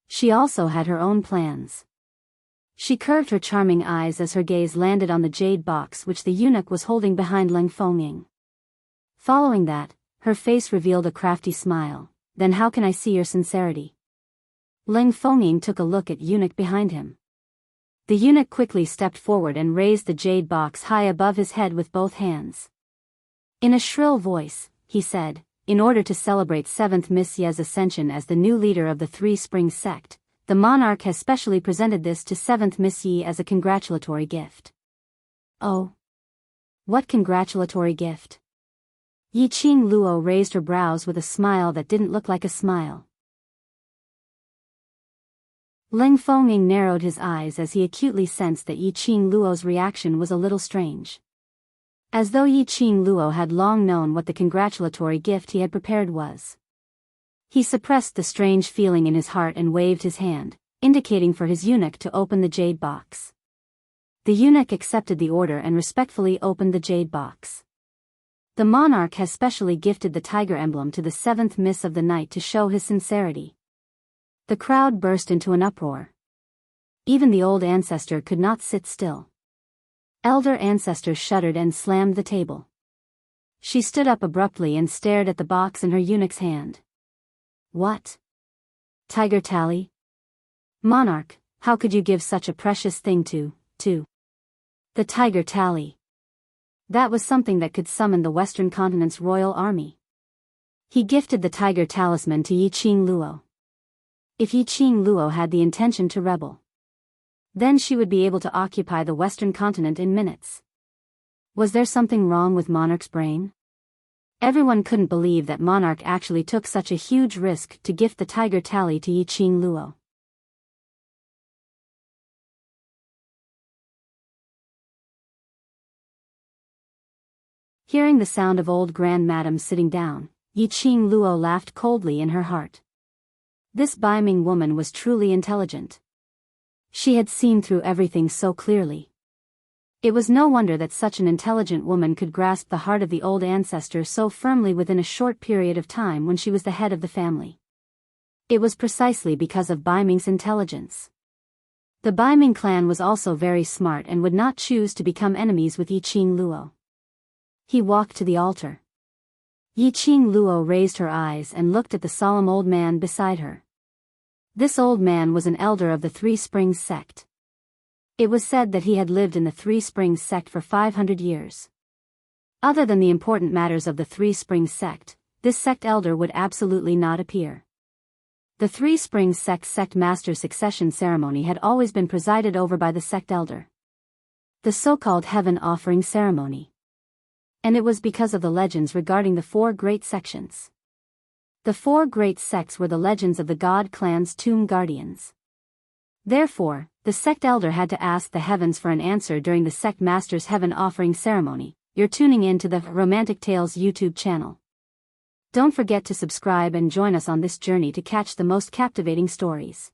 she also had her own plans. She curved her charming eyes as her gaze landed on the jade box which the eunuch was holding behind Leng Fengying. Following that, her face revealed a crafty smile. Then how can I see your sincerity? Leng Fengying took a look at eunuch behind him. The eunuch quickly stepped forward and raised the jade box high above his head with both hands. In a shrill voice, he said, in order to celebrate 7th Miss Ye's ascension as the new leader of the Three Springs sect, the monarch has specially presented this to 7th Miss Ye as a congratulatory gift. Oh. What congratulatory gift? Yiqing Luo raised her brows with a smile that didn't look like a smile. Leng Fengying narrowed his eyes as he acutely sensed that Yiqing Luo's reaction was a little strange. As though Yiqing Luo had long known what the congratulatory gift he had prepared was. He suppressed the strange feeling in his heart and waved his hand, indicating for his eunuch to open the jade box. The eunuch accepted the order and respectfully opened the jade box. The monarch has specially gifted the tiger emblem to the 7th Miss of the night to show his sincerity. The crowd burst into an uproar. Even the old ancestor could not sit still. Elder ancestor shuddered and slammed the table. She stood up abruptly and stared at the box in her eunuch's hand. What? Tiger tally? Monarch, how could you give such a precious thing to the tiger tally? That was something that could summon the Western Continent's royal army. He gifted the tiger talisman to Yiqing Luo. If Yiqing Luo had the intention to rebel, then she would be able to occupy the Western Continent in minutes. Was there something wrong with Monarch's brain? Everyone couldn't believe that Monarch actually took such a huge risk to gift the tiger tally to Yiqing Luo. Hearing the sound of old Grand Madam sitting down, Yiqing Luo laughed coldly in her heart. This Baiming woman was truly intelligent. She had seen through everything so clearly. It was no wonder that such an intelligent woman could grasp the heart of the old ancestor so firmly within a short period of time when she was the head of the family. It was precisely because of Baiming's intelligence. The Baiming clan was also very smart and would not choose to become enemies with Yiqing Luo. He walked to the altar. Yiqing Luo raised her eyes and looked at the solemn old man beside her. This old man was an elder of the Three Springs sect. It was said that he had lived in the Three Springs sect for 500 years. Other than the important matters of the Three Springs sect, this sect elder would absolutely not appear. The Three Springs sect master succession ceremony had always been presided over by the sect elder. The so-called heaven offering ceremony. And it was because of the legends regarding the 4 great sections. The 4 great sects were the legends of the God clan's tomb guardians. Therefore, the sect elder had to ask the heavens for an answer during the sect master's heaven offering ceremony. You're tuning in to the Romantic Tales YouTube channel. Don't forget to subscribe and join us on this journey to catch the most captivating stories.